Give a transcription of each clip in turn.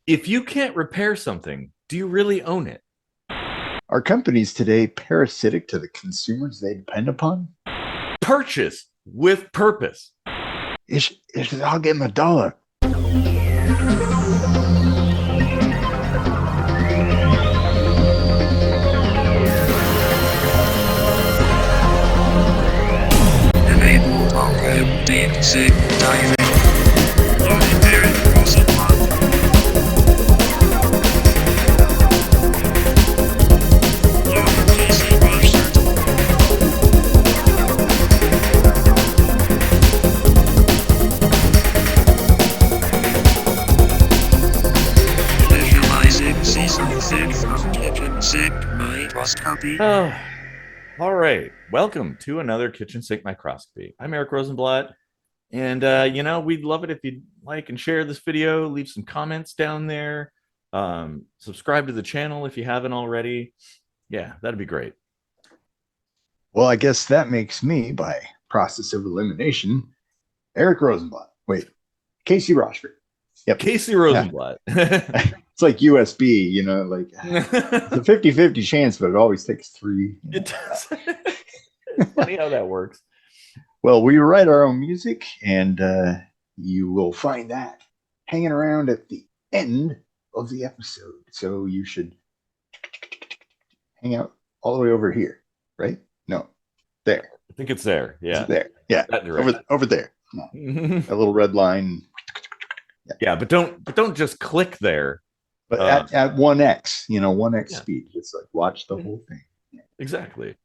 If you can't repair something, do you really own it? Are companies today parasitic to the consumers they depend upon? Purchase with purpose. Ich sage ihm $1. Enable program leasing diving. Loading Deere posit mod. Loading PC roster. Initializing season 6 of Kitchen Sink microscopy. Oh, all right. Welcome to another Kitchen Sink Microscopy. I'm Eric Rosenblatt. And, we'd love it if you'd like and share this video, leave some comments down there, subscribe to the channel if you haven't already. Yeah, that'd be great. Well, I guess that makes me, by process of elimination, Eric Rosenblatt. Wait, Casey Rochford. Yep. Casey Rosenblatt. It's like USB, like it's a 50-50 chance, but it always takes three. It does. It's funny how that works. Well, we write our own music, and you will find that hanging around at the end of the episode. So you should hang out all the way over here, right? No, there. I think it's there. Yeah. It's there. Yeah. Over there. No. A little red line. Yeah, but don't just click there. But at 1x, 1x speed, just like watch the whole thing. Yeah. Exactly.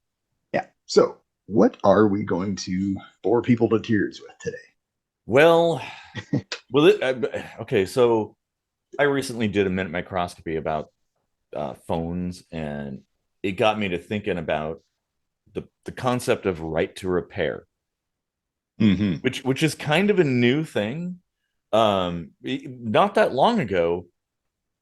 Yeah. So what are we going to bore people to tears with today? Well, okay. So I recently did a minute microscopy about phones, and it got me to thinking about the concept of right to repair, which is kind of a new thing. Not that long ago,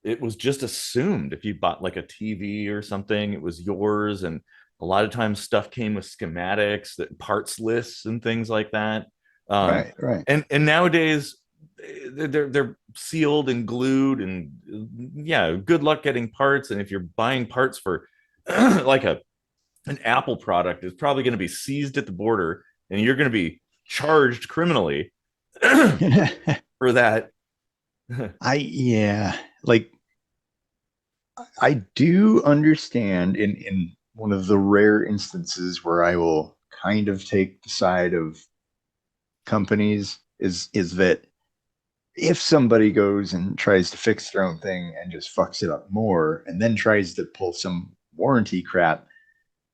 it was just assumed if you bought like a TV or something, it was yours, and a lot of times stuff came with schematics, that parts lists and things like that. Right. And nowadays they're sealed and glued, and yeah, good luck getting parts. And if you're buying parts for like an Apple product, it's probably going to be seized at the border, and you're going to be charged criminally for that. I do understand in one of the rare instances where I will kind of take the side of companies is that if somebody goes and tries to fix their own thing and just fucks it up more and then tries to pull some warranty crap,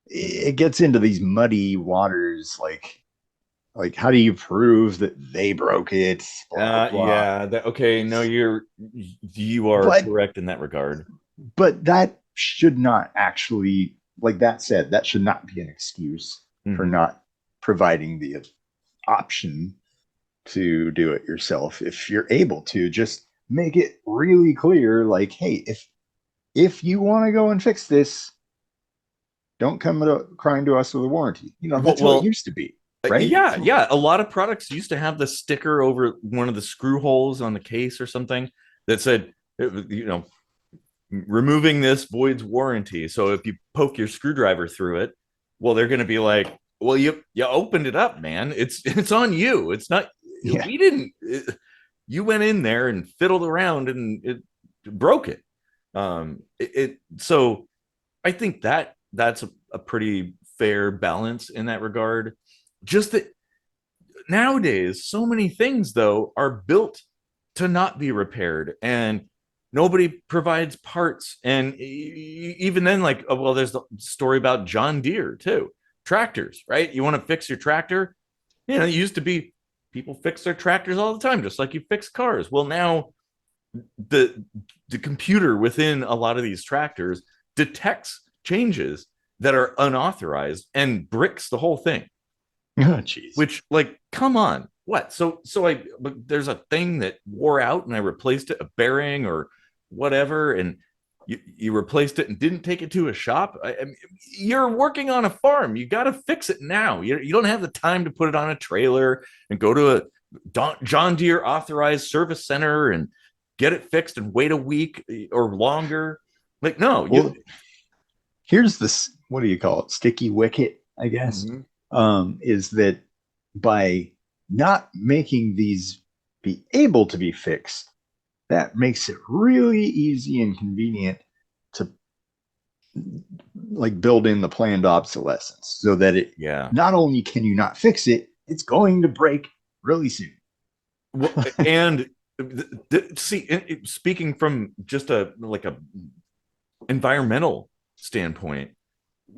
it gets into these muddy waters. Like how do you prove that they broke it? Blah, blah. Yeah. Okay. No, you are correct in that regard. But that should not actually, like that said, that should not be an excuse for not providing the option to do it yourself. If you're able to, just make it really clear, like, hey, if you want to go and fix this, don't come crying to us with a warranty. That's how it used to be. Right? Yeah. A lot of products used to have the sticker over one of the screw holes on the case or something that said, removing this voids warranty. So if you poke your screwdriver through it, well, they're going to be like, well, you opened it up, man. It's on you. It's not. Yeah. We didn't. You went in there and fiddled around and it broke it. So I think that's a pretty fair balance in that regard. Just that nowadays, so many things though are built to not be repaired, and nobody provides parts. And even then, like, well, there's the story about John Deere too. Tractors, right? You want to fix your tractor? It used to be people fix their tractors all the time, just like you fix cars. Well, now the computer within a lot of these tractors detects changes that are unauthorized and bricks the whole thing. Oh, geez. Which, like, come on, what? So there's a thing that wore out, and I replaced it, a bearing or whatever, and you replaced it and didn't take it to a shop. I mean, you're working on a farm. You got to fix it now. You don't have the time to put it on a trailer and go to a John Deere authorized service center and get it fixed and wait a week or longer. Like, no, Well, here's this, what do you call it? Sticky wicket, I guess. Mhm. Is that by not making these be able to be fixed, that makes it really easy and convenient to like build in the planned obsolescence so that it Yeah. not only can you not fix it, it's going to break really soon. Well, and see, speaking from just a environmental standpoint,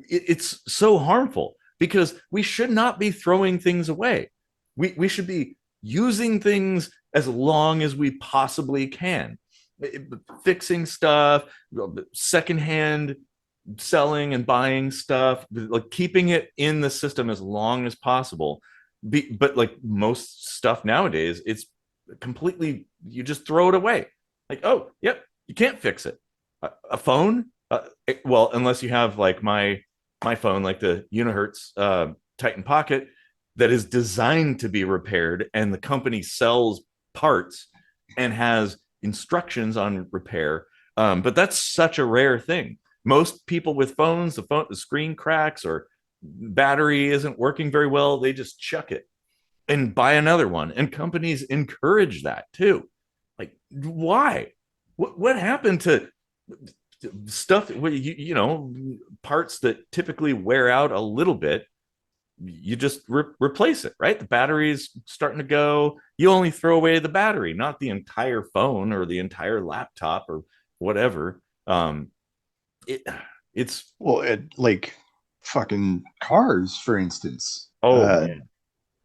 it's so harmful because we should not be throwing things away. We should be using things as long as we possibly can, fixing stuff, secondhand selling and buying stuff, like keeping it in the system as long as possible. But like most stuff nowadays, it's completely, you just throw it away. Like, oh, yep, you can't fix it. A phone, well, unless you have like my phone, like the Unihertz Titan Pocket, that is designed to be repaired, and the company sells parts and has instructions on repair. But that's such a rare thing. Most people with phones, the screen cracks or battery isn't working very well, they just chuck it and buy another one. And companies encourage that too. Like, why? What happened to stuff? You know, parts that typically wear out a little bit, you just replace it, right? The battery's starting to go. You only throw away the battery, not the entire phone or the entire laptop or whatever. It, it's Well, like fucking cars, for instance. oh man.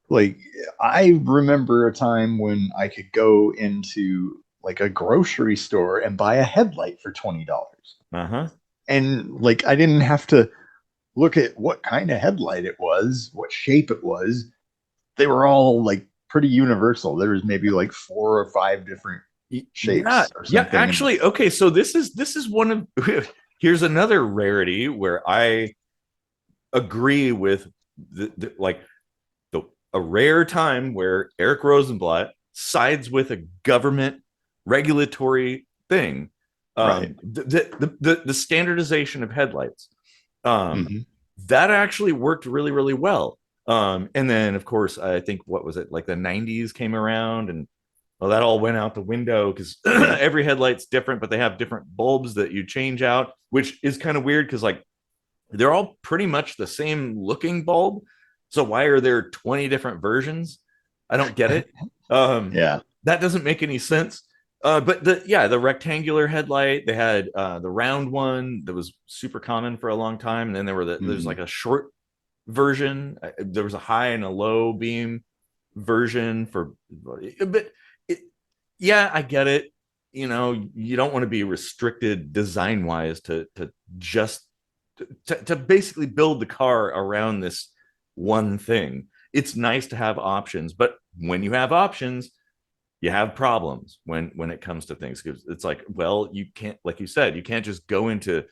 Like I remember a time when I could go into like a grocery store and buy a headlight for $20. Uh-huh. And like I didn't have to look at what kind of headlight it was, what shape it was. They were all like pretty universal. There was maybe like 4 or 5 different Yeah, shapes or yeah, something. actually, okay, so this is one of here's another rarity where I agree with like a rare time where Eric Rosenblatt sides with a government regulatory thing. Right. The standardization of headlights. Mm-hmm. That actually worked really, really well. And then, of course, I think what was it, like the 90s came around, and well, that all went out the window because every headlight's different, but they have different bulbs that you change out, which is kind of weird because like they're all pretty much the same looking bulb. So why are there 20 different versions? I don't get it. Yeah. That doesn't make any sense. But the rectangular headlight, they had the round one that was super common for a long time, and then there's like a short version. There was a high and a low beam version for, but yeah, I get it. You know, you don't want to be restricted design wise to just to basically build the car around this one thing. It's nice to have options, but when you have options, you have problems when it comes to things. It's like, well, you can't, like you said, you can't just go into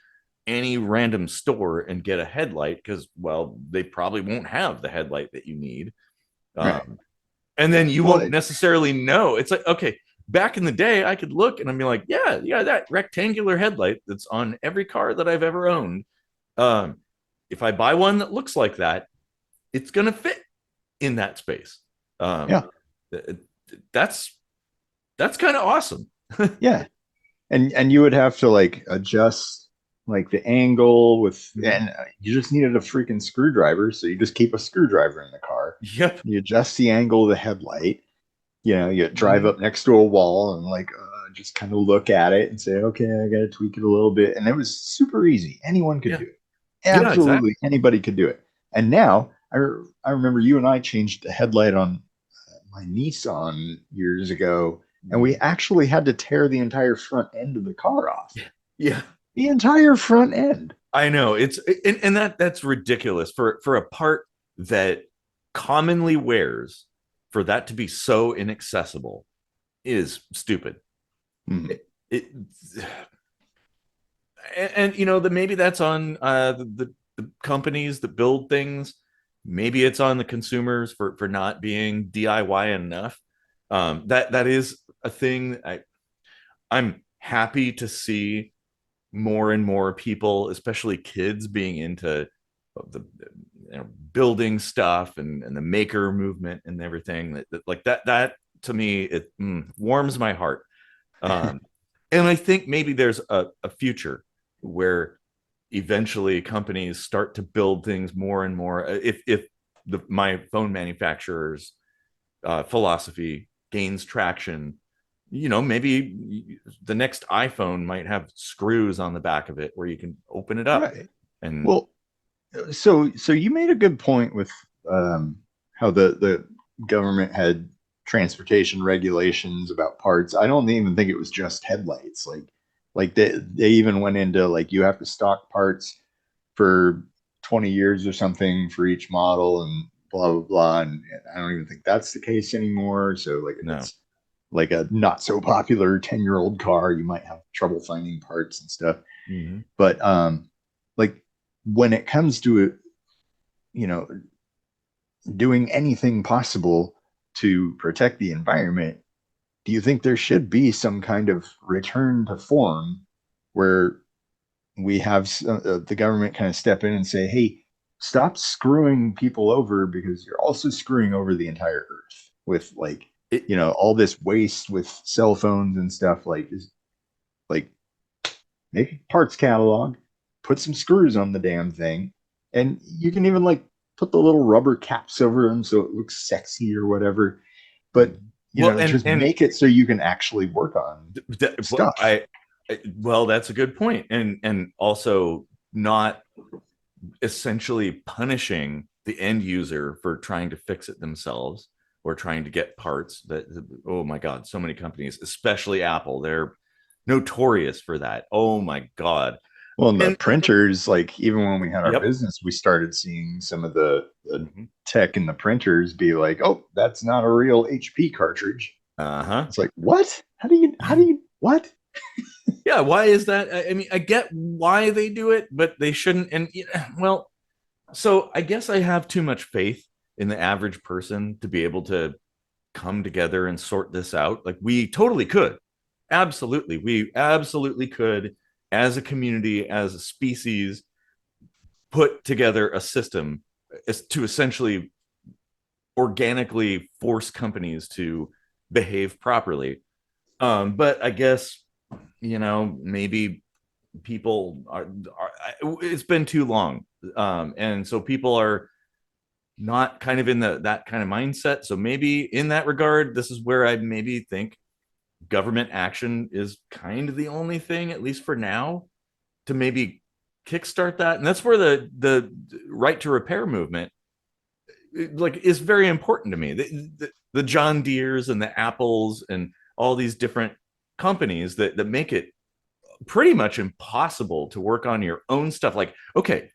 any random store and get a headlight because, well, they probably won't have the headlight that you need. Right. And then you Well, won't necessarily know. It's like, okay, back in the day, I could look and I'd be like, yeah, that rectangular headlight that's on every car that I've ever owned. Um, if I buy one that looks like that, it's going to fit in that space. yeah. That's kind of awesome. Yeah. And you would have to like adjust like the angle with, and you just needed a freaking screwdriver. So you just keep a screwdriver in the car. Yep. You adjust the angle of the headlight. You know, you drive up next to a wall and like just kind of look at it and say, okay, I got to tweak it a little bit. And it was super easy. Anyone could do it. Yeah, Absolutely exactly. anybody could do it. And now I remember you and I changed the headlight on my Nissan years ago, and we actually had to tear the entire front end of the car off. Yeah. The entire front end. I know it's and that's ridiculous for a part that commonly wears, for that to be so inaccessible is stupid. It and you know that maybe that's on the companies that build things. Maybe it's on the consumers for not being DIY enough. That is a thing. I'm happy to see more and more people, especially kids, being into the building stuff and the maker movement and everything like that to me it warms my heart. And I think maybe there's a future where eventually companies start to build things more and more. If my phone manufacturer's philosophy gains traction, maybe the next iPhone might have screws on the back of it where you can open it up. Right. And Well, so you made a good point with how the government had transportation regulations about parts. I don't even think it was just headlights. Like they even went into like you have to stock parts for 20 years or something for each model and blah blah blah. And I don't even think that's the case anymore. So like if no. it's like a not so popular 10-year-old car, you might have trouble finding parts and stuff. Mm-hmm. But like when it comes to it, doing anything possible to protect the environment, do you think there should be some kind of return to form where we have the government kind of step in and say, hey, stop screwing people over because you're also screwing over the entire earth with like, It, all this waste with cell phones and stuff like make a parts catalog, put some screws on the damn thing, and you can even like put the little rubber caps over them so it looks sexy or whatever. But well, just make it so you can actually work on stuff. Well, that's a good point. And also not essentially punishing the end user for trying to fix it themselves or trying to get parts that, oh my God, so many companies, especially Apple, they're notorious for that. Oh my God. Well, and the And printers, like even when we had our yep. business, we started seeing some of the Mm-hmm. tech in the printers be like, "Oh, that's not a real HP cartridge." Uh-huh. It's like, what? How do you what? Yeah, why is that? I mean, I get why they do it, but they shouldn't. And well, so I guess I have too much faith in the average person to be able to come together and sort this out. Like we totally could. Absolutely. We absolutely could, as a community, as a species, put together a system to essentially organically force companies to behave properly. But I guess, maybe people it's been too long. And so people are not kind of in that kind of mindset. So maybe in that regard, this is where I maybe think government action is kind of the only thing, at least for now, to maybe kickstart that. And that's where the right to repair movement like is very important to me. The John Deeres and the Apples and all these different companies that make it pretty much impossible to work on your own stuff. Like, okay,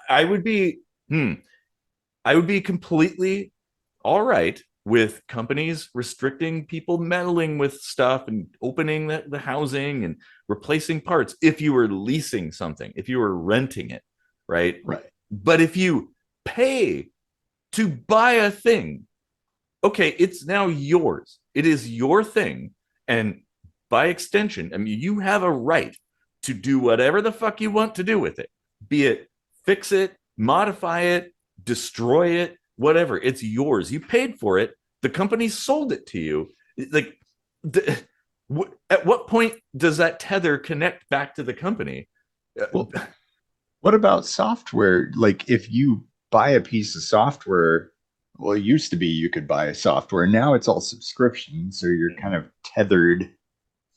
I would be I would be completely all right with companies restricting people meddling with stuff and opening the housing and replacing parts if you were leasing something, if you were renting it, right? Right. But if you pay to buy a thing, okay, it's now yours. It is your thing. And by extension, I mean, you have a right to do whatever the fuck you want to do with it, be it fix it, modify it, destroy it, whatever. It's yours. You paid for it. The company sold it to you. Like, at what point does that tether connect back to the company? Well, what about software? Like if you buy a piece of software, well, it used to be you could buy a software. Now it's all subscription. So you're kind of tethered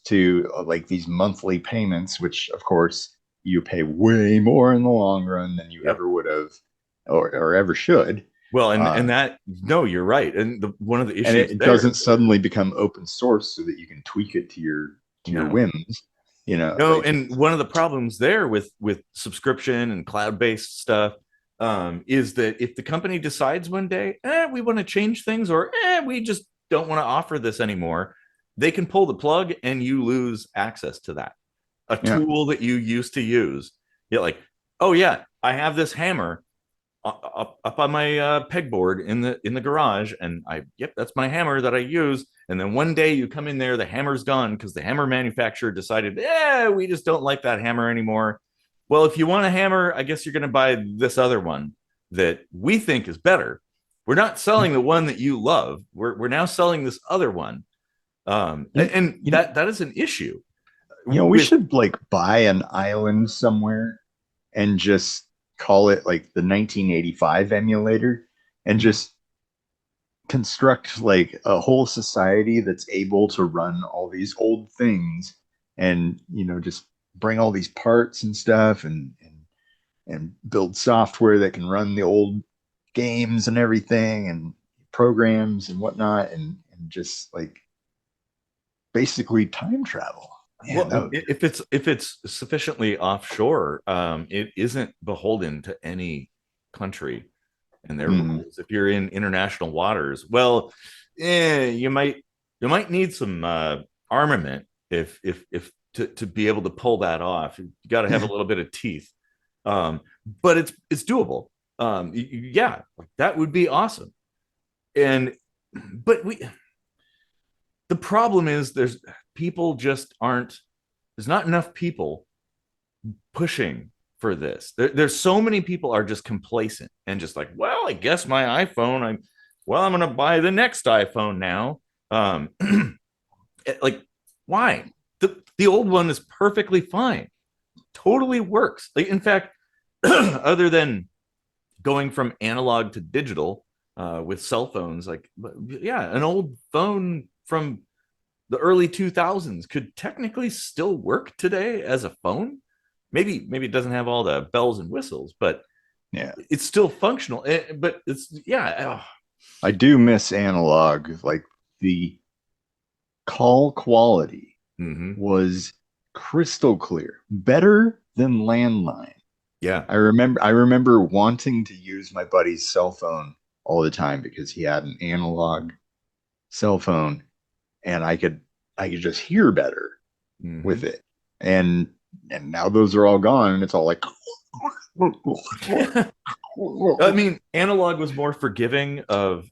to like these monthly payments, which of course you pay way more in the long run than you ever would have or ever should. Well, and that, no, you're right. And one of the issues, and it doesn't suddenly become open source so that you can tweak it to your whims. No, and one of the problems there with subscription and cloud-based stuff is that if the company decides one day, we want to change things, or we just don't want to offer this anymore, they can pull the plug and you lose access to that. A tool that you used to use. You're like, oh yeah, I have this hammer. up on my pegboard in the garage, and yep, that's my hammer that I use. And then one day you come in there, the hammer's gone because the hammer manufacturer decided, we just don't like that hammer anymore. Well, if you want a hammer, I guess you're going to buy this other one that we think is better. We're not selling the one that you love. We're now selling this other one. And that is an issue. We should like buy an island somewhere and just call it like the 1985 emulator and just construct like a whole society that's able to run all these old things and just bring all these parts and stuff and build software that can run the old games and everything and programs and whatnot and just like basically time travel. Man, well, if it's sufficiently offshore, it isn't beholden to any country and their rules. If you're in international waters, well, you might need some armament if to be able to pull that off. You got to have a little bit of teeth, but it's doable. Yeah, that would be awesome. But the problem is there's not enough people pushing for this. There's so many people are just complacent and just like, well, I guess my iPhone, I'm going to buy the next iPhone now. Like, why? The old one is perfectly fine. Totally works. Like, in fact, other than going from analog to digital with cell phones, like, yeah, an old phone from the early 2000s could technically still work today as a phone. Maybe it doesn't have all the bells and whistles, but yeah, it's still functional. But I do miss analog. Like the call quality was crystal clear, better than landline. Yeah, I remember wanting to use my buddy's cell phone all the time because he had an analog cell phone and I could just hear better with it. And now those are all gone and it's all like I mean, analog was more forgiving of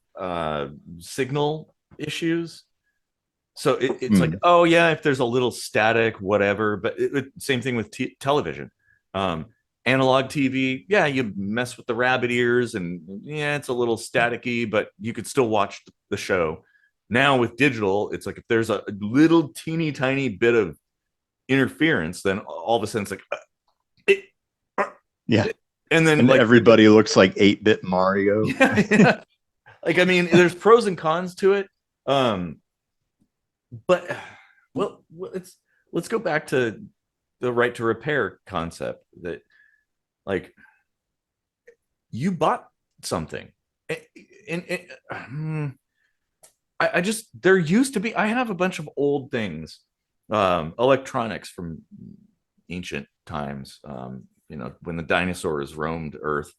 signal issues. So it's like, oh yeah, if there's a little static, whatever. But same thing with television. Analog TV, yeah, you mess with the rabbit ears and yeah, it's a little staticky, but you could still watch the show. Now with digital, it's like if there's a little teeny tiny bit of interference, then all of a sudden it's like, yeah. And then like everybody looks like 8-bit Mario. Yeah. Like, I mean, there's pros and cons to it. But well, let's go back to the right to repair concept that like you bought something and I just there used to be I have a bunch of old things, electronics from ancient times, when the dinosaurs roamed Earth,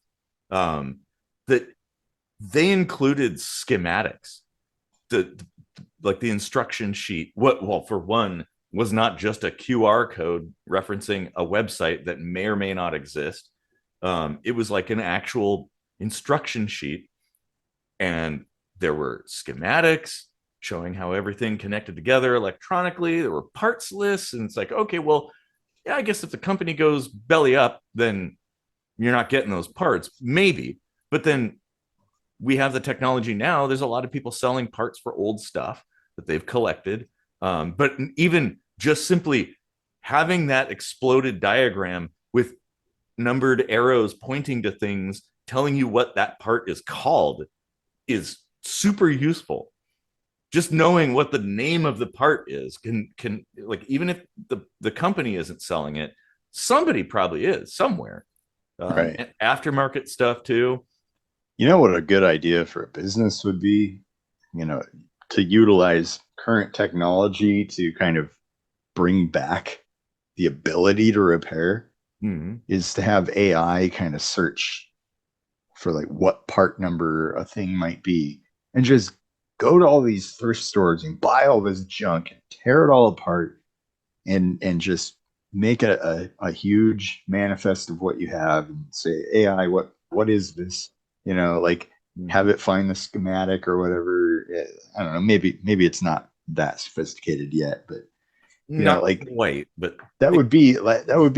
that they included schematics, like the instruction sheet. Well, for one, was not just a QR code referencing a website that may or may not exist. It was like an actual instruction sheet, and there were schematics showing how everything connected together electronically. There were parts lists, and it's like, okay, well, yeah, I guess if the company goes belly up, then you're not getting those parts, maybe. But then we have the technology now. There's a lot of people selling parts for old stuff that they've collected. But even just simply having that exploded diagram with numbered arrows pointing to things, telling you what that part is called, is super useful. Just knowing what the name of the part is can like, even if the company isn't selling it, somebody probably is somewhere. Right. And aftermarket stuff too. You know what a good idea for a business would be? To utilize current technology to kind of bring back the ability to repair is to have AI kind of search for like what part number a thing might be and just go to all these thrift stores and buy all this junk and tear it all apart and just make a huge manifest of what you have and say, AI, what what is this? Like have it find the schematic or whatever. I don't know. Maybe it's not that sophisticated yet, but Not like quite, but that would be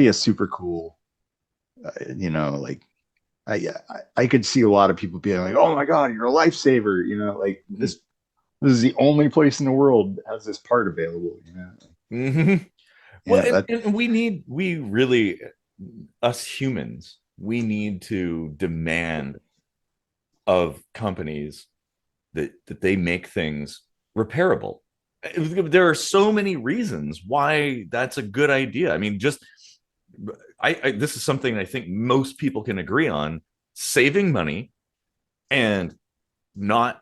a super cool, like I could see a lot of people being like, "Oh my God, you're a lifesaver!" Like this is the only place in the world that has this part available. Mhm. Well, Yeah, and we really, us humans, we need to demand of companies that they make things repairable. There are so many reasons why that's a good idea. I mean, just I this is something I think most people can agree on: saving money and not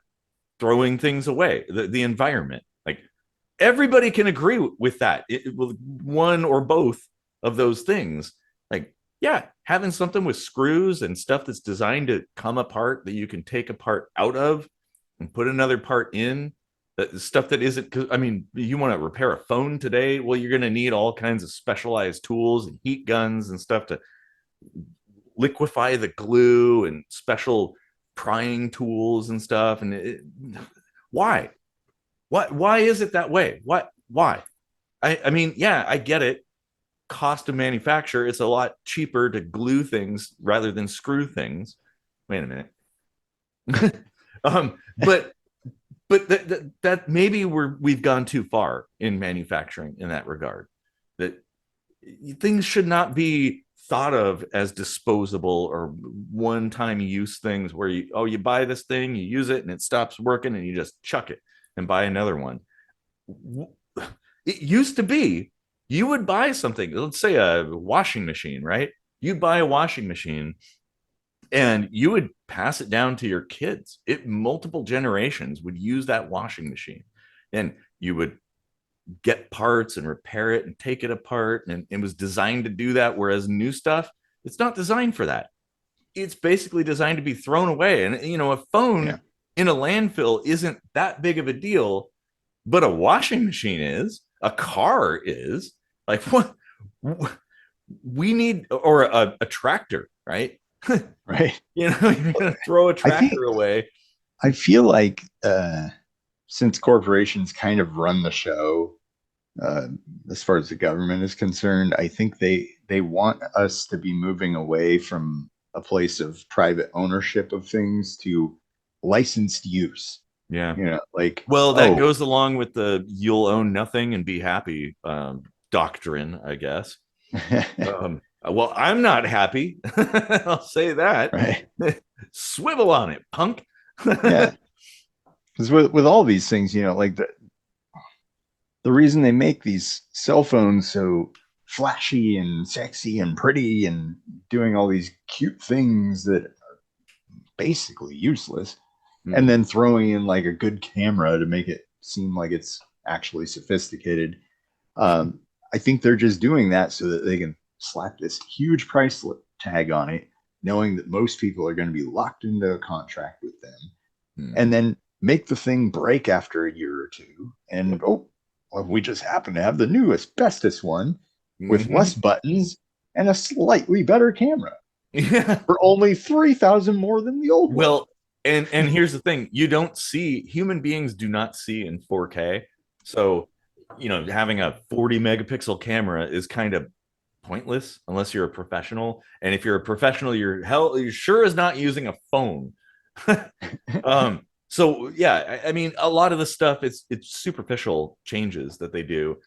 throwing things away. The environment, like everybody can agree with that. With one or both of those things, like yeah, having something with screws and stuff that's designed to come apart that you can take a part out of and put another part in, that stuff that isn't, because I mean, you want to repair a phone today, well, you're going to need all kinds of specialized tools and heat guns and stuff to liquefy the glue and special prying tools and stuff. And why why is it that way? Why? I mean, yeah, I get it. Cost of manufacture, it's a lot cheaper to glue things rather than screw things. Wait a minute. But that maybe we've gone too far in manufacturing in that regard. That things should not be thought of as disposable or one-time use things where you buy this thing, you use it and it stops working and you just chuck it and buy another one. It used to be you would buy something, let's say a washing machine, right? You'd buy a washing machine and you would pass it down to your kids. It multiple generations would use that washing machine, and you would get parts and repair it and take it apart, and it was designed to do that. Whereas new stuff, it's not designed for that. It's basically designed to be thrown away. And a phone yeah. in a landfill isn't that big of a deal, but a washing machine is, a car is. Like what we need, or a tractor, right? Right. You're gonna throw a I think tractor away. I feel like since corporations kind of run the show, uh, as far as the government is concerned, I think they want us to be moving away from a place of private ownership of things to licensed use. Yeah. Like, Well, that oh, goes along with the "you'll own nothing and be happy" doctrine, I guess. Well, I'm not happy. I'll say that. right. Swivel on it, punk. Yeah. Because with all these things, like the reason they make these cell phones so flashy and sexy and pretty and doing all these cute things that are basically useless, and then throwing in like a good camera to make it seem like it's actually sophisticated. I think they're just doing that so that they can slap this huge price tag on it, knowing that most people are going to be locked into a contract with them, and then make the thing break after a year or two. And well, we just happen to have the new asbestos one with less buttons and a slightly better camera. Yeah. For only 3,000 more than the old one. Well, and here's the thing: human beings do not see in 4K. So, having a 40 megapixel camera is kind of pointless unless you're a professional. And if you're a professional, you're sure as not using a phone. So yeah, I mean, a lot of the stuff, it's superficial changes that they do.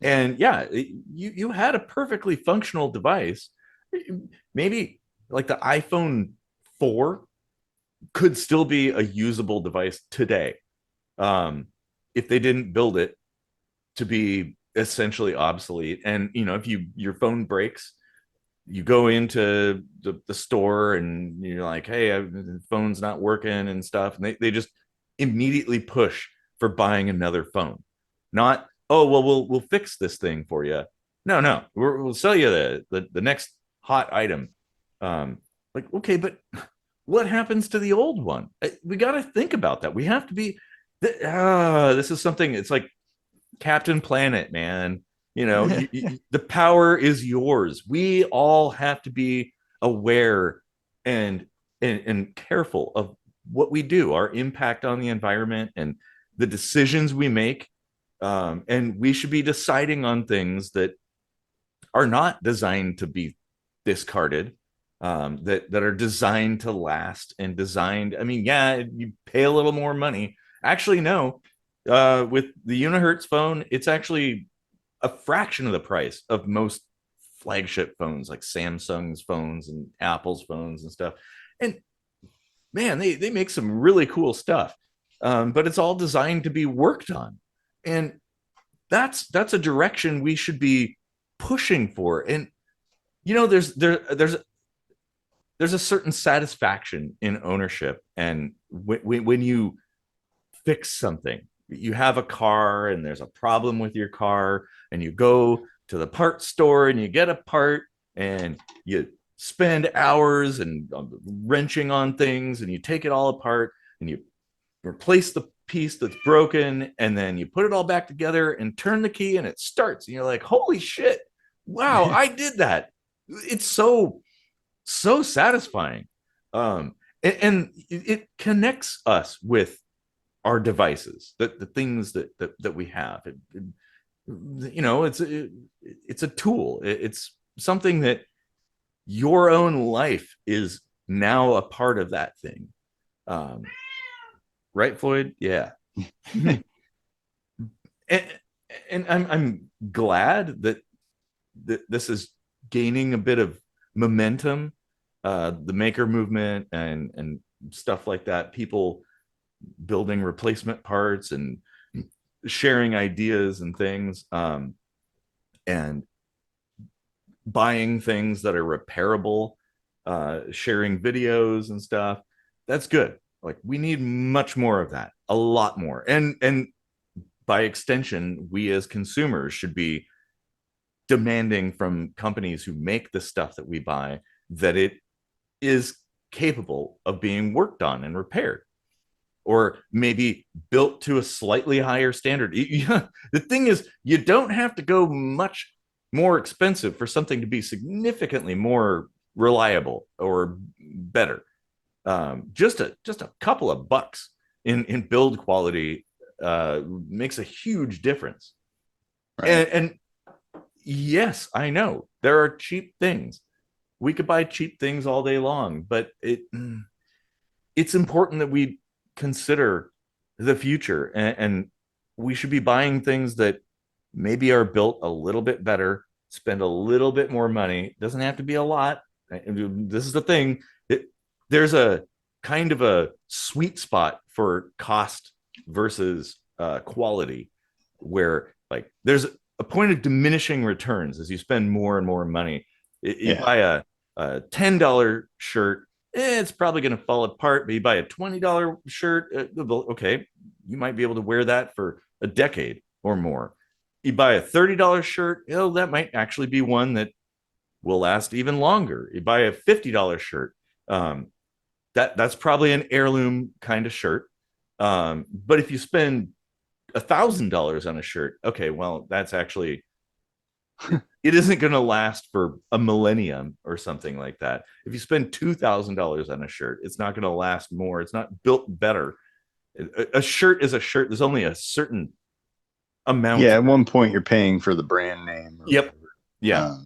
And yeah, you had a perfectly functional device. Maybe like the iPhone 4 could still be a usable device today, if they didn't build it to be essentially obsolete. And if your phone breaks, you go into the store and you're like, hey, the phone's not working and stuff, and they just immediately push for buying another phone. Not, oh well, we'll fix this thing for you. No, we'll sell you the next hot item. Like, okay, but what happens to the old one? We got to think about that. We have to be this is something, it's like Captain Planet, man. The power is yours. We all have to be aware and and careful of what we do, our impact on the environment, and the decisions we make. And we should be deciding on things that are not designed to be discarded, that are designed to last and designed. I mean, yeah, you pay a little more money. Actually, no. With the Unihertz phone, it's actually a fraction of the price of most flagship phones, like Samsung's phones and Apple's phones and stuff. And man, they make some really cool stuff. But it's all designed to be worked on, and that's a direction we should be pushing for. And there's a certain satisfaction in ownership, and when you fix something, you have a car and there's a problem with your car, and you go to the parts store and you get a part, and you spend hours and wrenching on things, and you take it all apart and you replace the piece that's broken, and then you put it all back together and turn the key and it starts, and you're like, holy shit, wow, I did that. It's so satisfying. And it connects us with our devices, the things that we have. It's a tool. It's something that your own life is now a part of that thing. Right, Floyd? Yeah. and I'm glad that this is gaining a bit of momentum, the maker movement and stuff like that, people building replacement parts and sharing ideas and things, and buying things that are repairable, sharing videos and stuff. That's good. Like, we need much more of that, a lot more. And by extension, we as consumers should be demanding from companies who make the stuff that we buy that it is capable of being worked on and repaired, or maybe built to a slightly higher standard. The thing is, you don't have to go much more expensive for something to be significantly more reliable or better. Just a couple of bucks in build quality makes a huge difference. Right. And yes, I know there are cheap things. We could buy cheap things all day long, but it's important that we consider the future, and we should be buying things that maybe are built a little bit better, spend a little bit more money. It doesn't have to be a lot. This is the thing. There's a kind of a sweet spot for cost versus quality, where like there's a point of diminishing returns as you spend more and more money. You buy a $10 shirt, it's probably going to fall apart, but you buy a $20 shirt, okay, you might be able to wear that for a decade or more. You buy a $30 shirt, that might actually be one that will last even longer. You buy a $50 shirt, that's probably an heirloom kind of shirt. But if you spend $1,000 on a shirt, okay, well, that's actually, it isn't going to last for a millennium or something like that. If you spend $2,000 on a shirt, it's not going to last more. It's not built better. A shirt is a shirt. There's only a certain amount. Yeah, at one point you're paying for the brand name. Yep. Whatever. Yeah.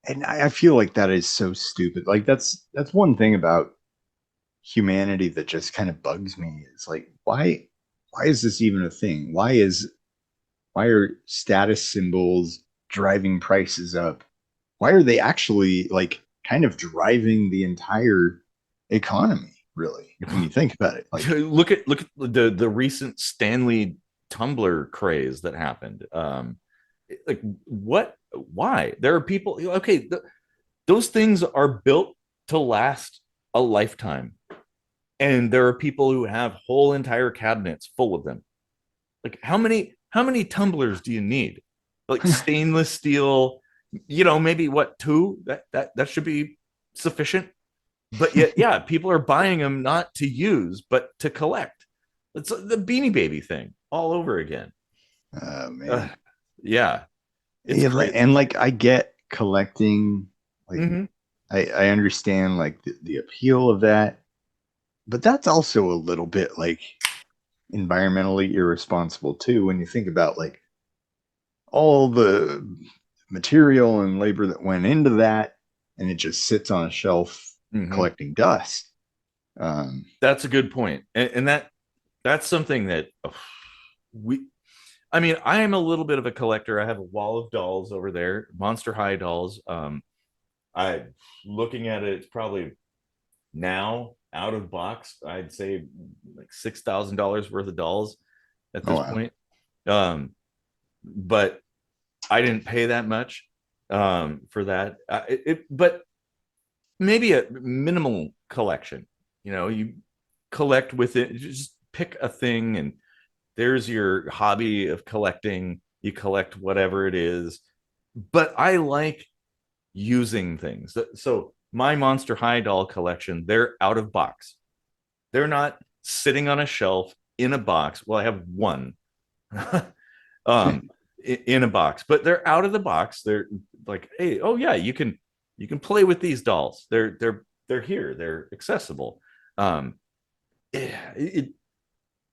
And I feel like that is so stupid. Like that's one thing about humanity that just kind of bugs me. It's like, why is this even a thing? Why are status symbols driving prices up? Why are they actually like kind of driving the entire economy, really, when you think about it? Like, look at the recent Stanley tumbler craze that happened. Like, what? Why? There are people, okay, those things are built to last a lifetime, and there are people who have whole entire cabinets full of them. Like, how many tumblers do you need? Like, stainless steel, maybe what, 2? That should be sufficient. But yet, yeah, people are buying them not to use but to collect. It's the Beanie Baby thing all over again. Oh man. Yeah. And like, I get collecting, like, I understand like the appeal of that, but that's also a little bit like environmentally irresponsible too when you think about like all the material and labor that went into that, and it just sits on a shelf Mhm. collecting dust. That's a good point. And that's something that we I mean, I am a little bit of a collector. I have a wall of dolls over there, Monster High dolls. I looking at it, it's probably now out of box, I'd say like $6,000 worth of dolls at Oh this wow. point. But I didn't pay that much for that. But maybe a minimal collection. You know, you collect with it, just pick a thing, and there's your hobby of collecting. You collect whatever it is. But I like using things. So my Monster High doll collection, they're out of box. They're not sitting on a shelf in a box. Well, I have one um in a box, but they're out of the box. They're like, hey, oh yeah, you can play with these dolls. They're here. They're accessible. Um it, You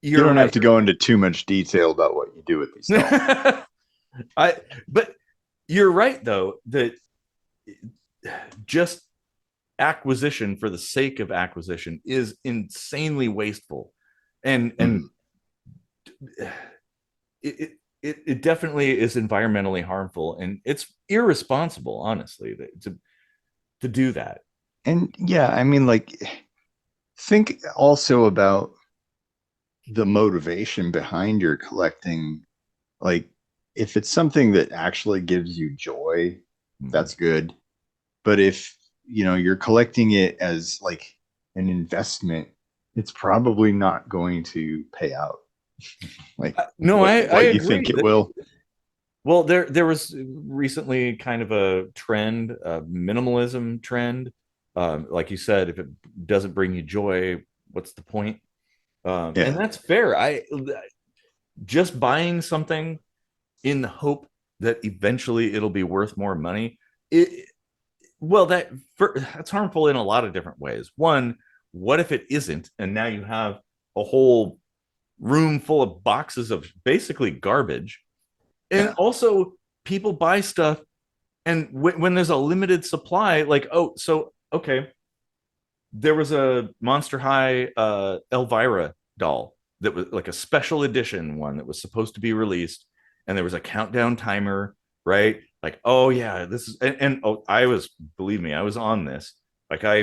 you're don't have right. to go into too much detail about what you do with these dolls. I but you're right though that just acquisition for the sake of acquisition is insanely wasteful, and Mhm. it definitely is environmentally harmful, and it's irresponsible, honestly, to do that. And yeah, I mean, like, think also about the motivation behind your collecting. Like, if it's something that actually gives you joy, Mhm. that's good. But if, you're collecting it as like an investment, it's probably not going to pay out like No, I what you think agree it that, will. well, there was recently kind of a trend, a minimalism trend. Like you said, if it doesn't bring you joy, what's the point? And Yeah. that's fair. I just buying something in the hope that eventually it'll be worth more money. It, well, that's harmful in a lot of different ways. One, what if it isn't, and now you have a whole room full of boxes of basically garbage? And Yeah. also, people buy stuff, and when there's a limited supply, like, oh, so okay, there was a Monster High Elvira doll that was like a special edition one that was supposed to be released, and there was a countdown timer, right? Like, oh yeah, this is, and oh, I was, believe me, I was on this. Like, I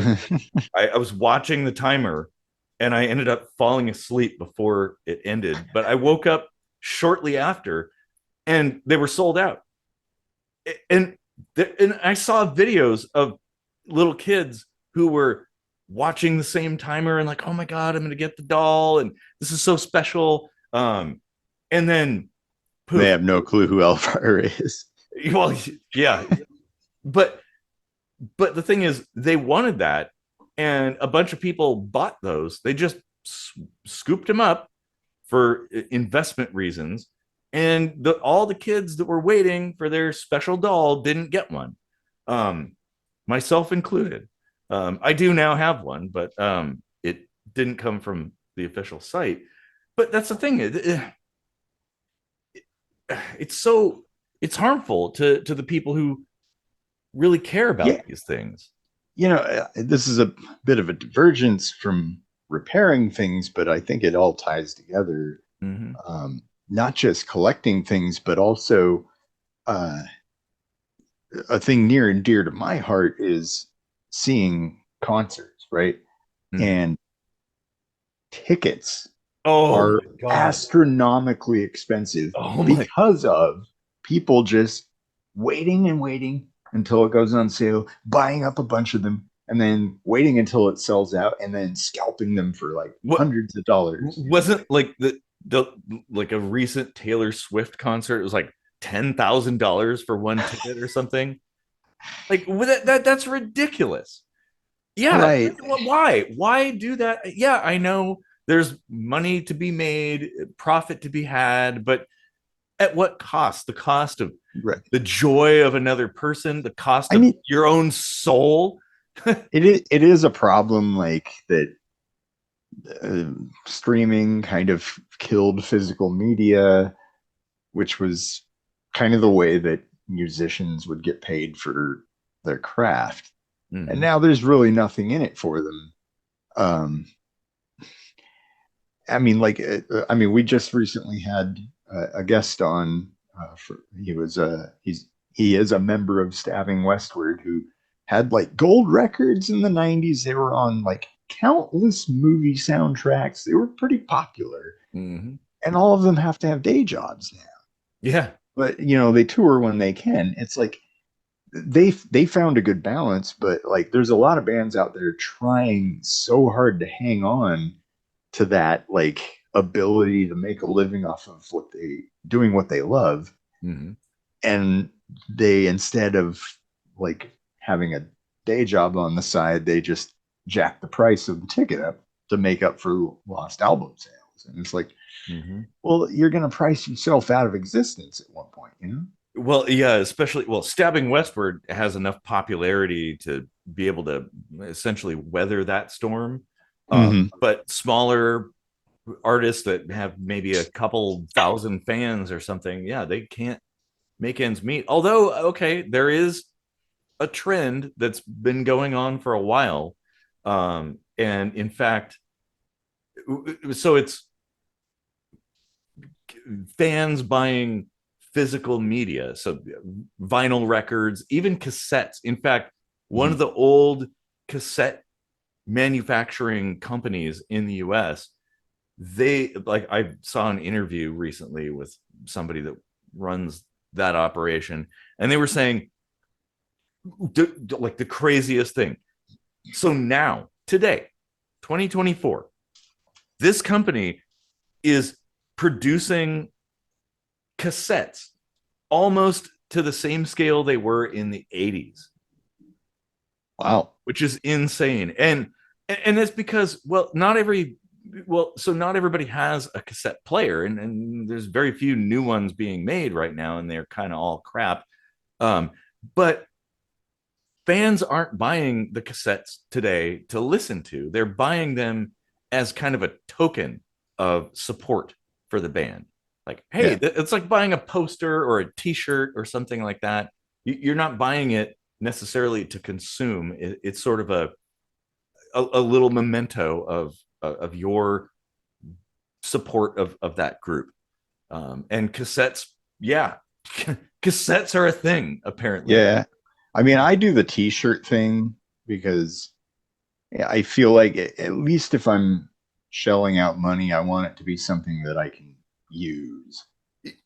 was watching the timer, and I ended up falling asleep before it ended. But I woke up shortly after, and they were sold out. And and I saw videos of little kids who were watching the same timer and like, oh my god, I'm gonna get the doll, and this is so special. And then They poof. have no clue who Elvira is. Well, yeah, but the thing is, they wanted that, and a bunch of people bought those. They just scooped them up for investment reasons, and all the kids that were waiting for their special doll didn't get one, um, myself included. I do now have one, but it didn't come from the official site. But that's the thing. It's so it's harmful to the people who really care about Yeah. these things. This is a bit of a divergence from repairing things, but I think it all ties together. Mm-hmm. Not just collecting things, but also uh, a thing near and dear to my heart is seeing concerts, right? Mm-hmm. And tickets Oh are my god. astronomically expensive Oh my. because of people just waiting and waiting until it goes on sale, buying up a bunch of them, and then waiting until it sells out, and then scalping them for like What hundreds of dollars. wasn't like the like a recent Taylor Swift concert? It was like $10,000 for one ticket or something. Like, that's ridiculous. Yeah. Right. Why do that? Yeah, I know there's money to be made, profit to be had, but at what cost? The cost of Right. the joy of another person, the cost I of mean, your own soul. It is a problem like that. Streaming kind of killed physical media, which was kind of the way that musicians would get paid for their craft. And Mhm. now there's really nothing in it for them. Um, I mean, we just recently had a guest on. He is a member of Stabbing Westward who had like gold records in the '90s. They were on like countless movie soundtracks. They were pretty popular, Mhm. and all of them have to have day jobs now. Yeah. But they tour when they can. It's like they found a good balance, but like there's a lot of bands out there trying so hard to hang on to that like ability to make a living off of what they love, Mhm. and they, instead of like having a day job on the side, they just jack the price of the ticket up to make up for lost album sales. And it's like, Mhm. well, you're going to price yourself out of existence at one point. Well, yeah, especially Stabbing Westward has enough popularity to be able to essentially weather that storm. Mm-hmm. But smaller artists that have maybe a couple thousand fans or something, yeah, they can't make ends meet. Although, okay, there is a trend that's been going on for a while. And in fact, so it's fans buying physical media, so vinyl records, even cassettes. In fact, one Mm-hmm. of the old cassette manufacturing companies in the US, they like, I saw an interview recently with somebody that runs that operation, and they were saying like the craziest thing. So now, today, 2024, this company is producing cassettes almost to the same scale they were in the 80s, Wow. which is insane. And that's because, so not everybody has a cassette player, and there's very few new ones being made right now, and they're kind of all crap. But fans aren't buying the cassettes today to listen to. They're buying them as kind of a token of support for the band. Like, hey, Yeah. it's like buying a poster or a t-shirt or something like that. You're not buying it necessarily to consume. It's sort of a little memento of your support of that group. And cassettes, yeah, cassettes are a thing apparently. Yeah. I mean, I do the t-shirt thing because I feel like at least if I'm shelling out money, I want it to be something that I can use.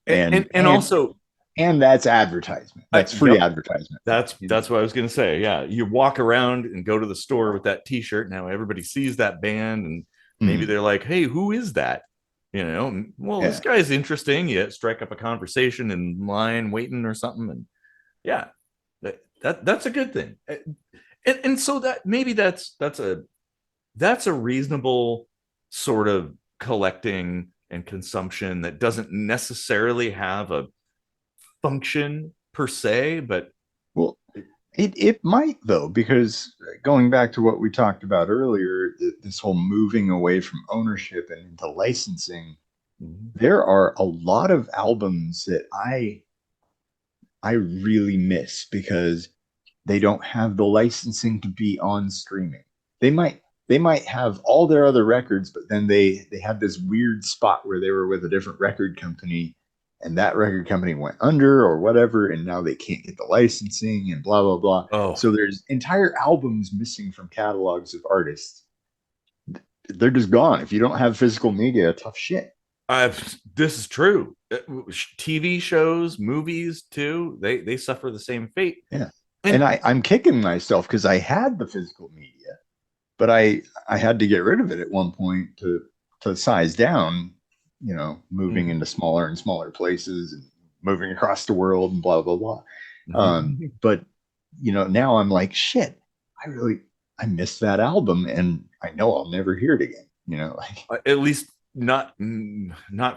And And also, that's advertisement. That's free yep, advertisement for that's me. that's what I was gonna say. Yeah, you walk around and go to the store with that T-shirt. Now everybody sees that band, and maybe Mhm. they're like, "Hey, who is that?" Well, this Yeah. guy's interesting. You strike up a conversation in line, waiting or something, and yeah, that's a good thing. And so that maybe that's a reasonable sort of collecting and consumption that doesn't necessarily have a function per se, but Well, it might though, because going back to what we talked about earlier, this whole moving away from ownership and into licensing, there are a lot of albums that I really miss because they don't have the licensing to be on streaming. They might they might have all their other records, but then they had this weird spot where they were with a different record company, and that record company went under or whatever, and now they can't get the licensing and blah blah blah. oh, So there's entire albums missing from catalogs of artists. They're just gone. If you don't have physical media, tough shit. this is true. TV shows, movies too, they suffer the same fate. Yeah. And And I'm kicking myself because I had the physical media, but I had to get rid of it at one point to size down, moving into smaller and smaller places and moving across the world and blah blah blah. But now I'm like, shit, I missed that album, and I know I'll never hear it again. Like at least not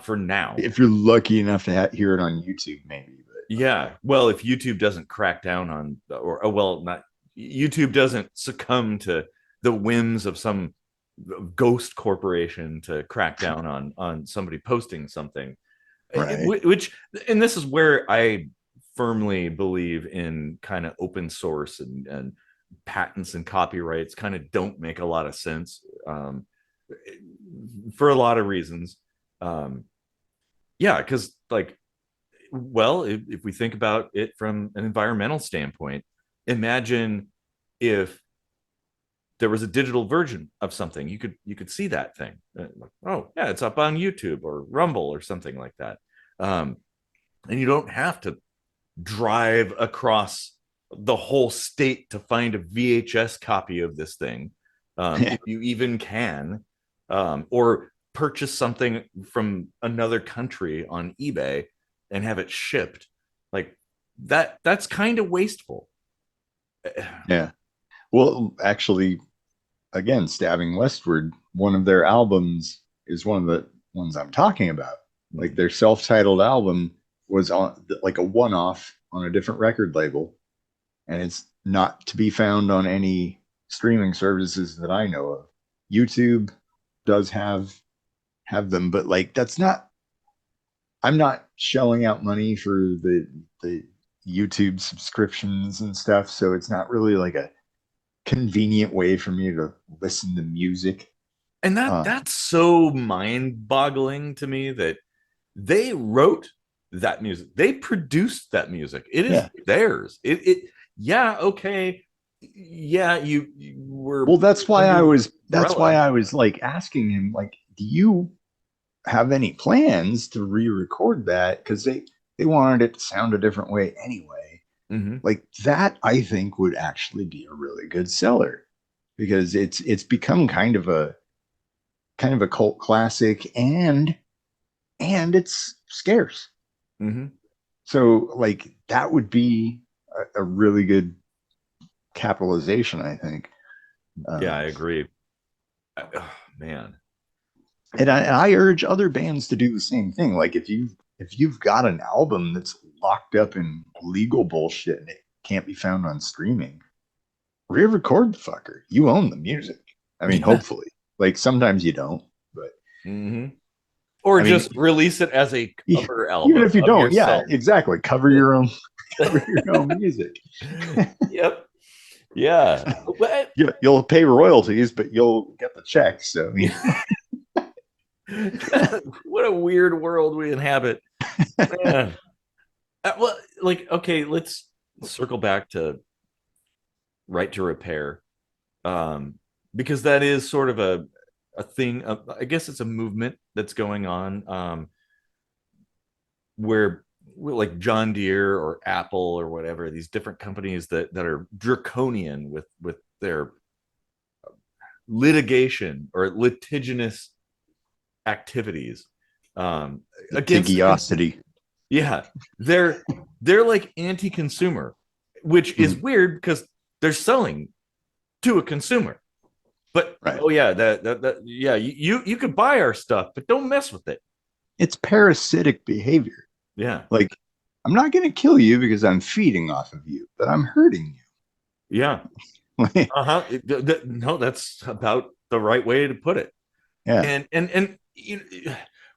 for now. if you're lucky enough to hear it on YouTube, maybe. But Yeah, well, if YouTube doesn't crack down on, or oh, well, not YouTube doesn't succumb to the whims of some ghost corporation to crack down on somebody posting something. Right. Which, and this is where I firmly believe in kind of open source, and patents and copyrights kind of don't make a lot of sense, for a lot of reasons. Yeah, because like, well, if we think about it from an environmental standpoint, imagine if there was a digital version of something, you could see that thing. Oh yeah, it's up on YouTube or Rumble or something like that. And you don't have to drive across the whole state to find a VHS copy of this thing, if you even can, or purchase something from another country on eBay and have it shipped. Like that's kind of wasteful. Yeah. Well, actually, again, Stabbing Westward, one of their albums is one of the ones I'm talking about. Like their self-titled album was on like a one-off on a different record label, and it's not to be found on any streaming services that I know of. YouTube does have them, but like that's not. I'm not shelling out money for the YouTube subscriptions and stuff, so it's not really like a convenient way for me to listen to music. And that's so mind-boggling to me that they wrote that music, they produced that music, it is theirs. Yeah, okay, yeah, you were, well, that's why umbrella. I was like asking him, like, do you have any plans to re-record that? Because they wanted it to sound a different way anyway. Mm-hmm. Like that, I think would actually be a really good seller, because it's become kind of a cult classic, and it's scarce. Mm-hmm. So like that would be a really good capitalization, I think. Yeah, I agree. Oh, man. And I urge other bands to do the same thing. Like if you've got an album that's locked up in legal bullshit and it can't be found on streaming, re-record the fucker. You own the music. I mean, hopefully. Like sometimes you don't, but mm-hmm. Or I mean, just release it as a cover album. Even if you don't, yourself. yeah, exactly. Cover your own music. Yep. Yeah. You'll pay royalties, but you'll get the check. So I mean, what a weird world we inhabit. Well, like, okay, let's circle back to right to repair, because that is sort of a thing. I guess it's a movement that's going on, where like John Deere or Apple or whatever, these different companies that are draconian with their litigation or litigious activities, against litigiosity. Yeah, they're like anti-consumer, which is weird because they're selling to a consumer. But right. Oh yeah, that yeah, you could buy our stuff, but don't mess with it. It's parasitic behavior. Yeah. Like, I'm not going to kill you because I'm feeding off of you, but I'm hurting you. Yeah. Uh-huh. No, that's about the right way to put it. Yeah. And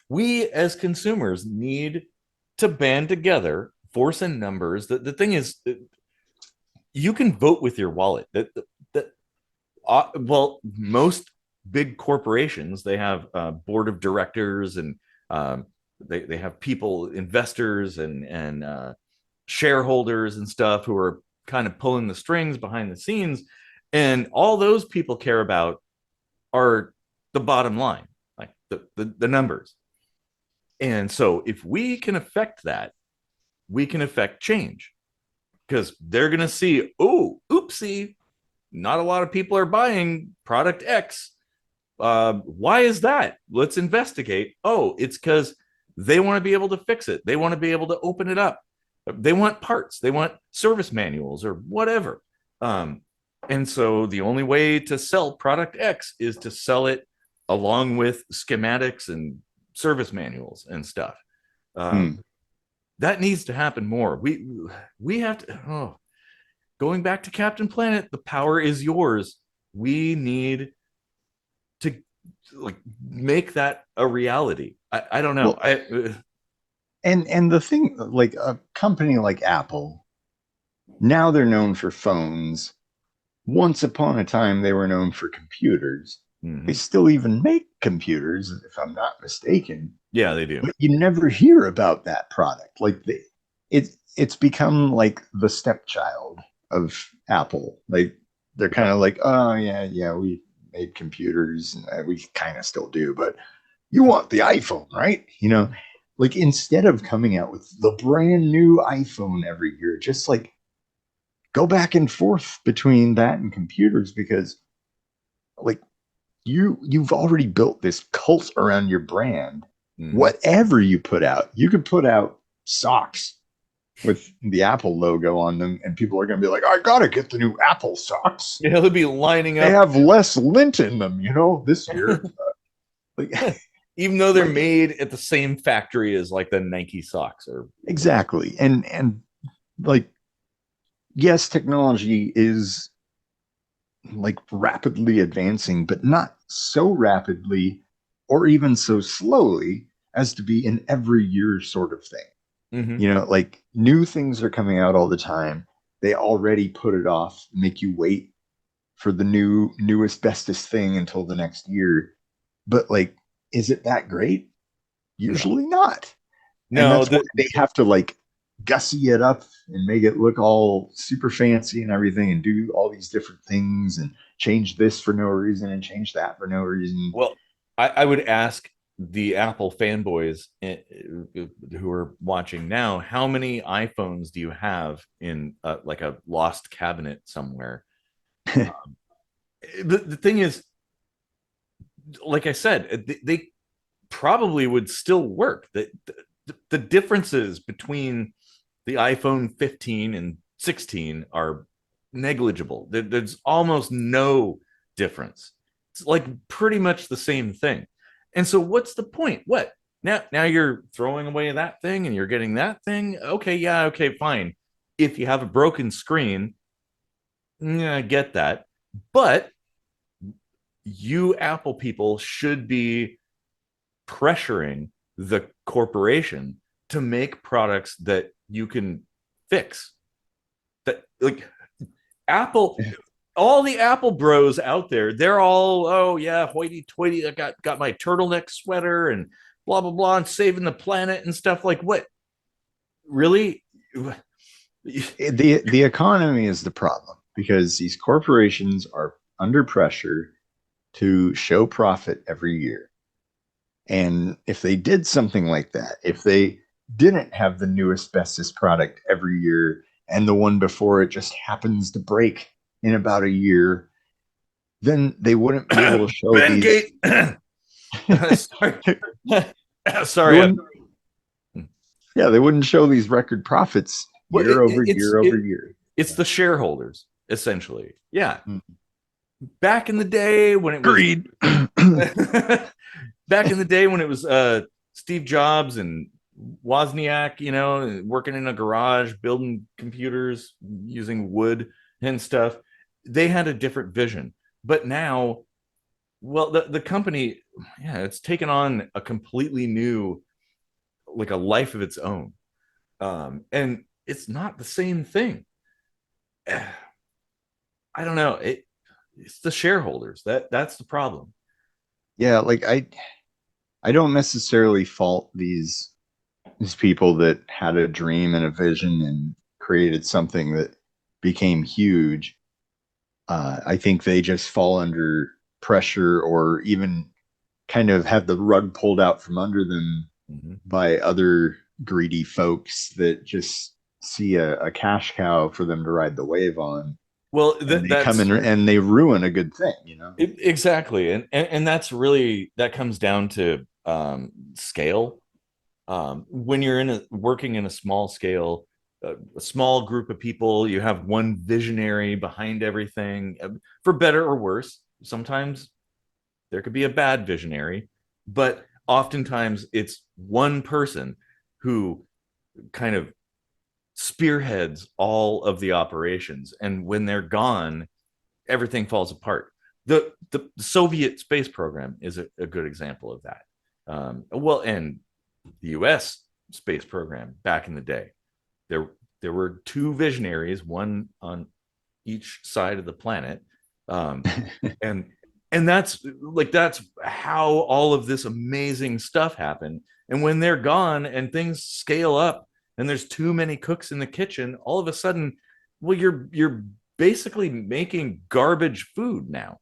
we as consumers need to band together, force in numbers. The thing is, you can vote with your wallet. Well, most big corporations, they have a board of directors, and they have people, investors, and shareholders and stuff, who are kind of pulling the strings behind the scenes, and all those people care about are the bottom line, like the numbers. And so if we can affect that, we can affect change, because they're going to see, oh, oopsie, not a lot of people are buying product X. Why is that? Let's investigate. Oh, it's because they want to be able to fix it. They want to be able to open it up. They want parts. They want service manuals or whatever. And so the only way to sell product X is to sell it along with schematics and service manuals and stuff. That needs to happen more. We have to. Oh, going back to Captain Planet, the power is yours. We need to like make that a reality. I don't know. Well, and the thing, like a company like Apple, now they're known for phones. Once upon a time, they were known for computers. They still even make computers, if I'm not mistaken. Yeah, they do. But you never hear about that product. Like it's become like the stepchild of Apple. Like they're kind of like, oh yeah, we made computers, and we kind of still do, but you want the iPhone, right? Like instead of coming out with the brand new iPhone every year, just like go back and forth between that and computers because like you've already built this cult around your brand. Whatever you put out, you could put out socks with the Apple logo on them, and people are going to be like, I gotta get the new Apple socks. Yeah, they'll be lining up. They have less lint in them, this year. Like, even though they're made at the same factory as like the Nike socks or exactly. And like, yes, technology is like rapidly advancing, but not so rapidly or even so slowly as to be an every year sort of thing. Like new things are coming out all the time. They already put it off, make you wait for the newest bestest thing until the next year. But like, is it that great? Usually not. And no, that's why they have to like gussy it up and make it look all super fancy and everything and do all these different things and change this for no reason and change that for no reason. Well, I would ask the Apple fanboys who are watching now, how many iPhones do you have in like a lost cabinet somewhere? The thing is, like I said, they probably would still work. The differences between the iPhone 15 and 16 are negligible. There's almost no difference. It's like pretty much the same thing. And so what's the point? What? Now you're throwing away that thing and you're getting that thing? Okay, yeah, okay, fine. If you have a broken screen, yeah, I get that. But you Apple people should be pressuring the corporation to make products that you can fix. That like Apple, all the Apple bros out there, they're all, oh yeah, hoity-toity, I got my turtleneck sweater and blah blah blah and saving the planet and stuff. Like what? Really? The economy is the problem because these corporations are under pressure to show profit every year. And if they did something like that, if they didn't have the newest, bestest product every year and the one before it just happens to break in about a year, then they wouldn't be able to show these. Sorry. Yeah, they wouldn't show these record profits year over year. It's the shareholders, essentially. Yeah. Back in the day when it was greed. Back in the day when it was Steve Jobs and Wozniak, working in a garage, building computers using wood and stuff, they had a different vision. But now, well, the company, yeah, it's taken on a completely new, like a life of its own. And it's not the same thing. I don't know. It's the shareholders. That's the problem. Yeah, like I don't necessarily fault these people that had a dream and a vision and created something that became huge. I think they just fall under pressure or even kind of have the rug pulled out from under them by other greedy folks that just see a cash cow for them to ride the wave on. Well, they come in and they ruin a good thing, exactly, and that's really, that comes down to scale. When you're working in a small scale, a small group of people, you have one visionary behind everything, for better or worse. Sometimes there could be a bad visionary, but oftentimes it's one person who kind of spearheads all of the operations, and when they're gone, everything falls apart. The Soviet space program is a good example of that. Well, and the U.S. space program back in the day, there there were two visionaries, one on each side of the planet, um, and that's how all of this amazing stuff happened. And when they're gone and things scale up, and there's too many cooks in the kitchen, all of a sudden, well, you're basically making garbage food now.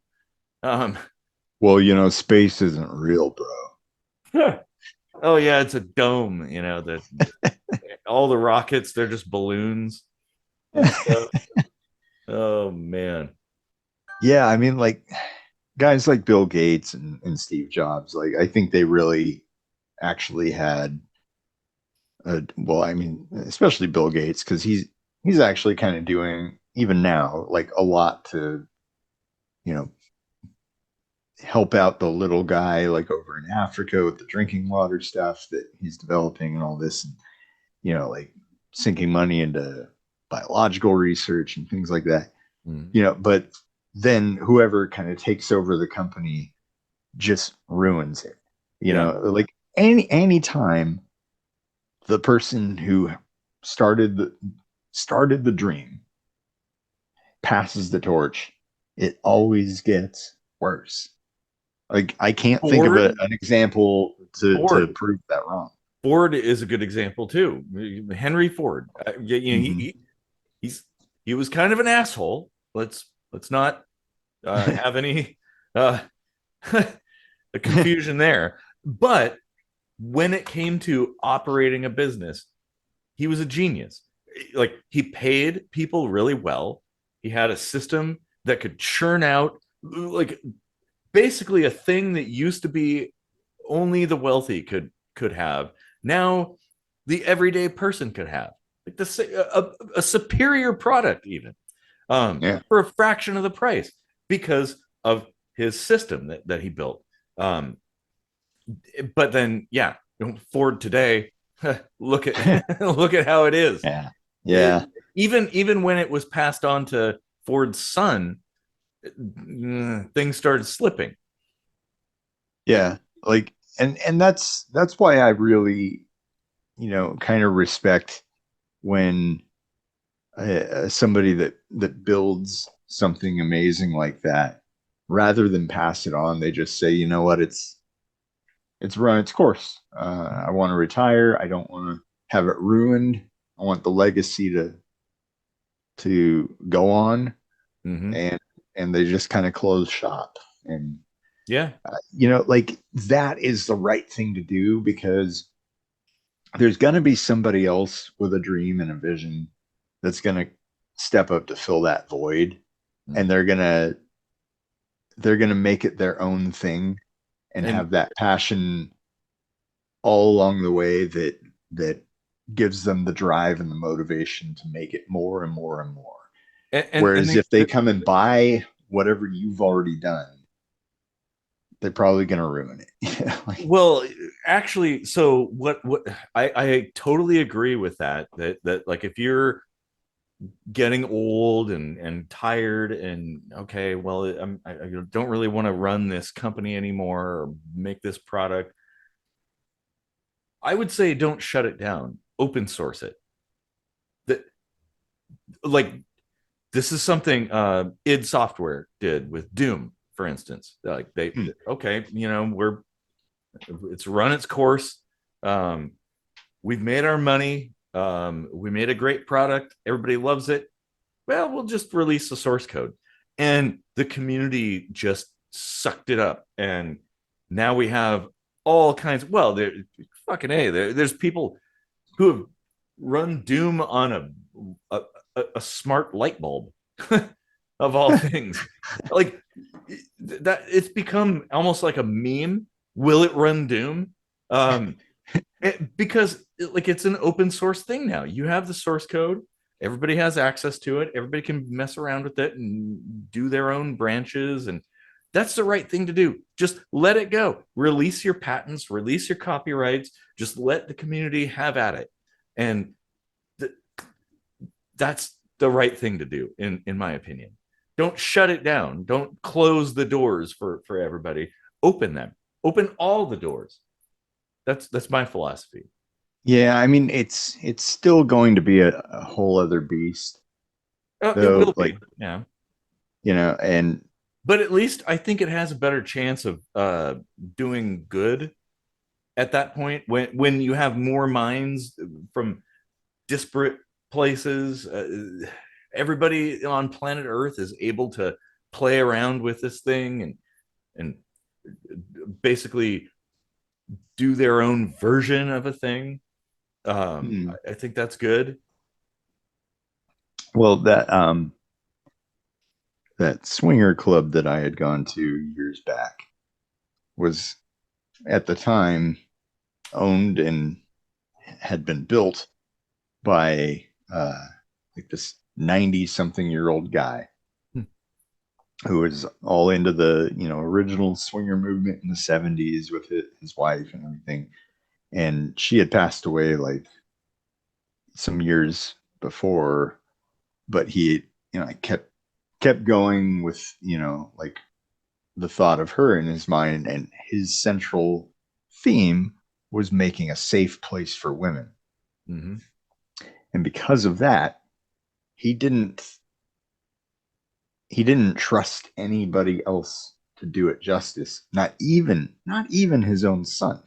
Um, Well, space isn't real, bro. oh yeah, it's a dome. That all the rockets, they're just balloons and stuff. Oh man. Yeah, I mean, like guys like Bill Gates and Steve Jobs, like I think they really actually had well, I mean, especially Bill Gates, because he's actually kind of doing even now like a lot to, you know, help out the little guy like over in Africa with the drinking water stuff that he's developing and all this, and like sinking money into biological research and things like that. Mm. But then whoever kind of takes over the company just ruins it. Like any time the person who started the dream passes the torch, it always gets worse. Like I can't think of an example to prove that wrong. Ford is a good example too. Henry Ford. He was kind of an asshole. Let's not have any uh, confusion there. But when it came to operating a business, he was a genius. Like he paid people really well. He had a system that could churn out like basically a thing that used to be only the wealthy could have. Now the everyday person could have like a superior product even for a fraction of the price because of his system that he built. But then, yeah, Ford today, look at look at how it is. Yeah. Even when it was passed on to Ford's son, things started slipping. Yeah, like and that's why I really, kind of respect when somebody that builds something amazing like that, rather than pass it on, they just say, you know what, it's run its course. I want to retire. I don't want to have it ruined. I want the legacy to go on, and they just kind of close shop. And yeah, like that is the right thing to do, because there's going to be somebody else with a dream and a vision that's going to step up to fill that void, and they're going to make it their own thing and have that passion all along the way that gives them the drive and the motivation to make it more and more and more. Whereas if they come and buy whatever you've already done, they're probably going to ruin it. Well, actually, so what I totally agree with that like if you're getting old and tired and okay, well, I don't really want to run this company anymore or make this product, I would say don't shut it down, open source it. That like this is something id Software did with Doom, for instance. Like okay, it's run its course. We've made our money. We made a great product. Everybody loves it. Well, we'll just release the source code. And the community just sucked it up. And now we have all kinds of, well, there's people who have run Doom on a smart light bulb of all things. Like that, it's become almost like a meme. Will it run Doom? Because it's an open source thing now. You have the source code. Everybody has access to it. Everybody can mess around with it and do their own branches. And that's the right thing to do. Just let it go. Release your patents, release your copyrights. Just let the community have at it. And that's the right thing to do, in my opinion. Don't shut it down. Don't close the doors for everybody. Open them. Open all the doors. That's my philosophy. Yeah, I mean it's still going to be a whole other beast, It though. will Like, be, yeah. and But at least I think it has a better chance of doing good at that point when you have more minds from disparate places. Everybody on planet Earth is able to play around with this thing and basically do their own version of a thing. hmm, I think that's good. well, that swinger club that I had gone to years back was at the time owned and had been built by like this 90 something year old guy Hmm. who was all into the original swinger movement in the 70s with his wife and everything, and she had passed away like some years before, but he kept going with like the thought of her in his mind, and his central theme was making a safe place for women. Mm-hmm. And because of that, he didn't he didn't trust anybody else to do it justice, not even his own son,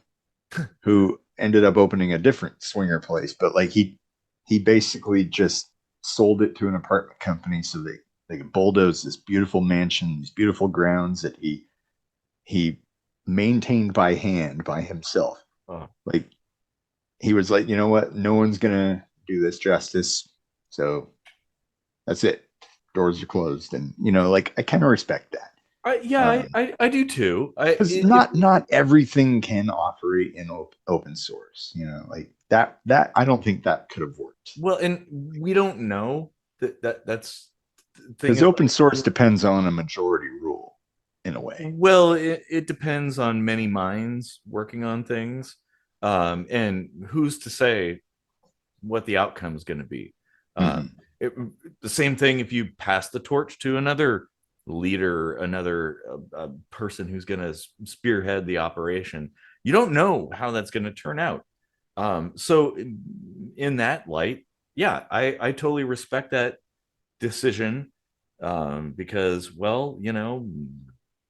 who ended up opening a different swinger place. But like he basically just sold it to an apartment company so they could bulldoze this beautiful mansion, these beautiful grounds that he maintained by hand by himself. Oh. Like, he was like, you know what, no one's gonna do this justice, so that's it. Doors are closed, and like, I kind of respect that. Yeah, I do too. Because not everything can operate in open source. Like that I don't think that could have worked. Well, and we don't know that's the thing. Because Is open like, source depends on a majority rule in a way. well, it depends on many minds working on things, and who's to say what the outcome is going to be. Uh, Mm-hmm. it, the same thing if you pass the torch to another leader, another person who's going to spearhead the operation. You don't know how that's going to turn out. So, in that light, yeah, I totally respect that decision, because, well,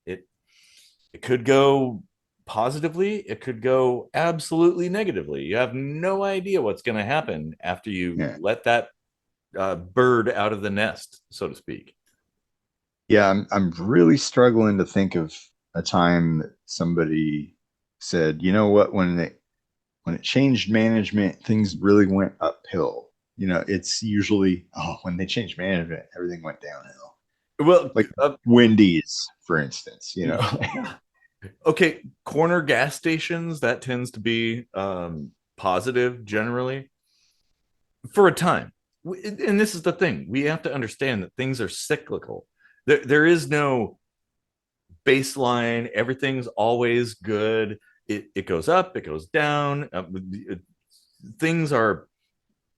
it it could go positively, it could go absolutely negatively. You have no idea what's going to happen after you Yeah. let that bird out of the nest, so to speak. Yeah, I'm really struggling to think of a time that somebody said, you know what, when it changed management, things really went uphill. It's usually, oh, when they changed management, everything went downhill. Well, Like Wendy's, for instance. yeah. Okay, corner gas stations, that tends to be positive generally for a time. And this is the thing, we have to understand that things are cyclical. There is no baseline, everything's always good. It goes up, it goes down. Things are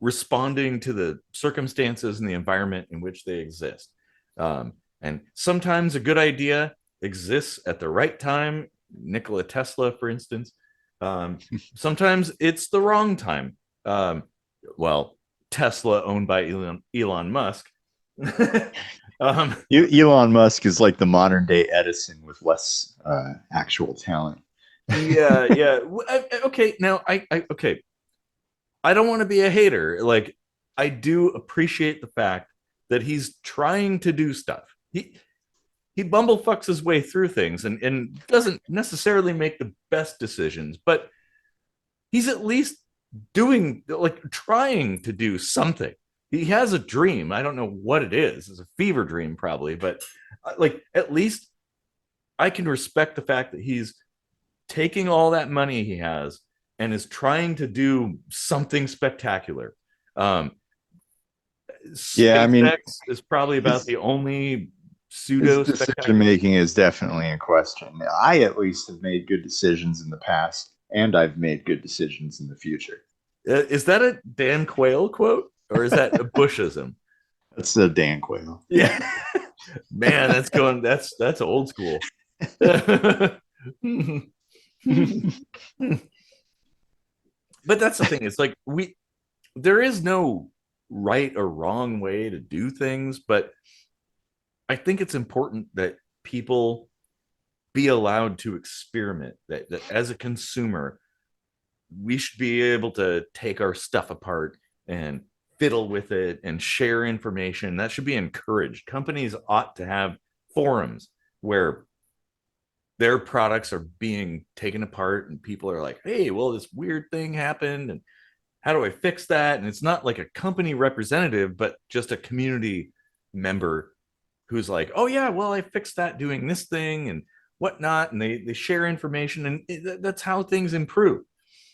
responding to the circumstances and the environment in which they exist. And sometimes a good idea exists at the right time. Nikola Tesla, for instance. Sometimes it's the wrong time. Well, Tesla, owned by Elon Musk. Elon Musk is like the modern day Edison with less actual talent. Yeah, yeah. Okay, now okay. I don't want to be a hater. Like, I do appreciate the fact that he's trying to do stuff. He bumblefucks his way through things and doesn't necessarily make the best decisions, but he's at least doing, like, trying to do something. He has a dream. I don't know what it is. It's a fever dream, probably, but like, at least I can respect the fact that he's taking all that money he has and is trying to do something spectacular. Um, Yeah, I mean, SpaceX is probably about his, the only his pseudo decision spectacular. making is definitely in question. I at least have made good decisions in the past, and I've made good decisions in the future. Is that a Dan Quayle quote? or is that a Bushism? That's the Dan Quayle. Yeah, man, that's old school. But that's the thing. It's like there is no right or wrong way to do things, but I think it's important that people be allowed to experiment. That as a consumer, we should be able to take our stuff apart and fiddle with it and share information. That should be encouraged. Companies ought to have forums where their products are being taken apart and people are like, hey, well, this weird thing happened and how do I fix that? And it's not like a company representative, but just a community member who's like, oh yeah, well, I fixed that doing this thing and whatnot. And they share information, and that's how things improve.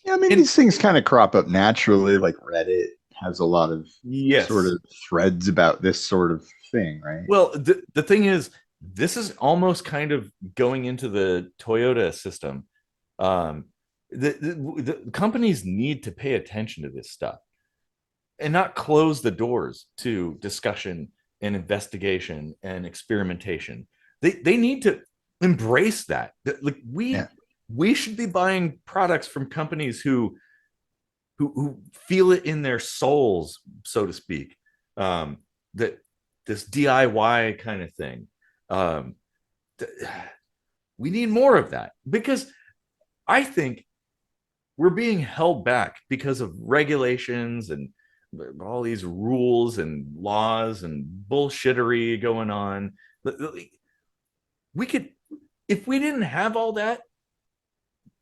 Yeah, I mean, And these things kind of crop up naturally. Like Reddit has a lot of sort yes, of threads about this sort of thing, right? well, the thing is, this is almost kind of going into the Toyota system. Um, the companies need to pay attention to this stuff and not close the doors to discussion and investigation and experimentation. They need to embrace that. Like Yeah. we should be buying products from companies who feel it in their souls, so to speak. That this DIY kind of thing. Um, we need more of that because I think we're being held back because of regulations and all these rules and laws and bullshittery going on. We could, if we didn't have all that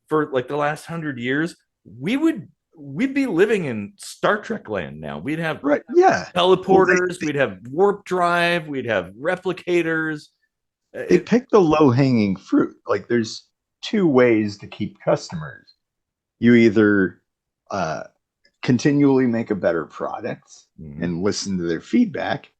for like the last 100 years, we'd be living in Star Trek land now. We'd have Right. Yeah. Well, teleporters, we'd have warp drive, we'd have replicators. they pick the low hanging fruit. Like there's two ways to keep customers. You either continually make a better product and listen to their feedback.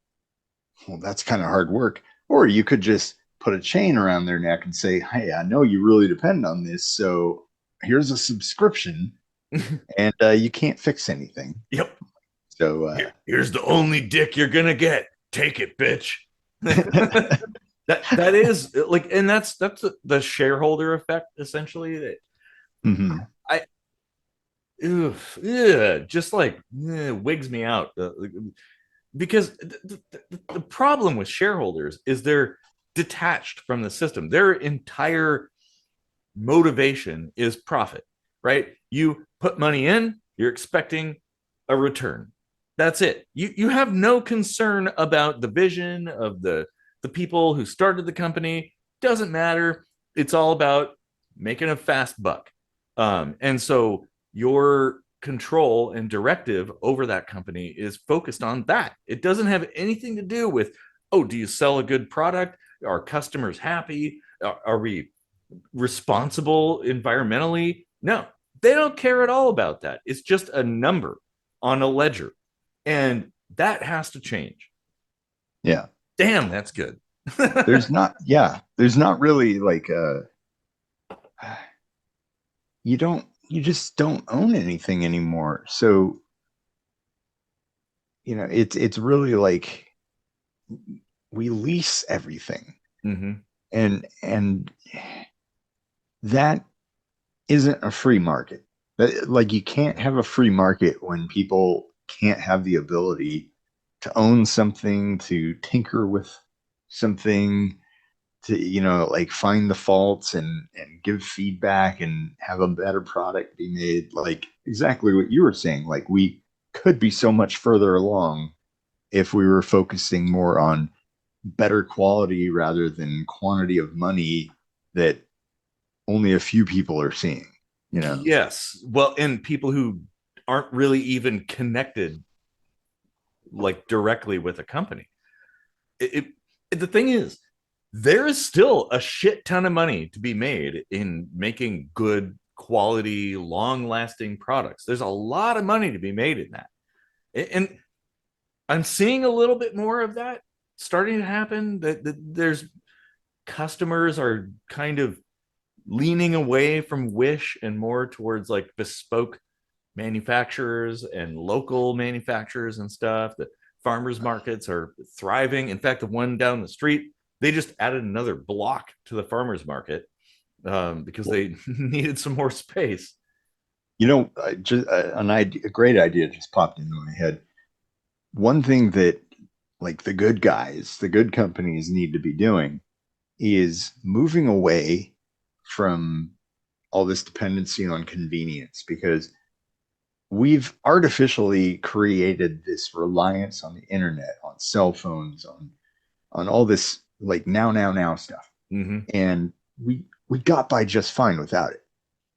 Well, that's kind of hard work. Or you could just put a chain around their neck and say, hey, I know you really depend on this. So here's a subscription and you can't fix anything. Yep. So here's the only dick you're gonna get. Take it, bitch. that is like, and that's the shareholder effect essentially. That mhm. I yeah, just like wigs me out because the problem with shareholders is they're detached from the system. Their entire motivation is profit, right? You put money in, you're expecting a return. That's it. You have no concern about the vision of the people who started the company. Doesn't matter. It's all about making a fast buck. And so your control and directive over that company is focused on that. It doesn't have anything to do with, oh, do you sell a good product? Are customers happy? Are we responsible environmentally? No, they don't care at all about that. It's just a number on a ledger. And that has to change. Yeah. Damn, that's good. There's not really like you just don't own anything anymore. So, it's really like we lease everything. Mm-hmm. And that isn't a free market. Like you can't have a free market when people can't have the ability to own something, to tinker with something, to like find the faults and give feedback and have a better product be made. Like exactly what you were saying. Like we could be so much further along if we were focusing more on better quality rather than quantity of money that only a few people are seeing. Yes. Well, and people who aren't really even connected like directly with a company. The thing is, there is still a shit ton of money to be made in making good quality, long lasting products. There's a lot of money to be made in that. And I'm seeing a little bit more of that starting to happen. That there's customers are kind of leaning away from Wish and more towards like bespoke manufacturers and local manufacturers and stuff. The farmers markets are thriving. In fact, the one down the street, they just added another block to the farmers market because they needed some more space. You know, a great idea just popped into my head. One thing that like the good guys, the good companies need to be doing is moving away from all this dependency on convenience, because we've artificially created this reliance on the internet, on cell phones, on all this like now stuff. Mm-hmm. And we got by just fine without it.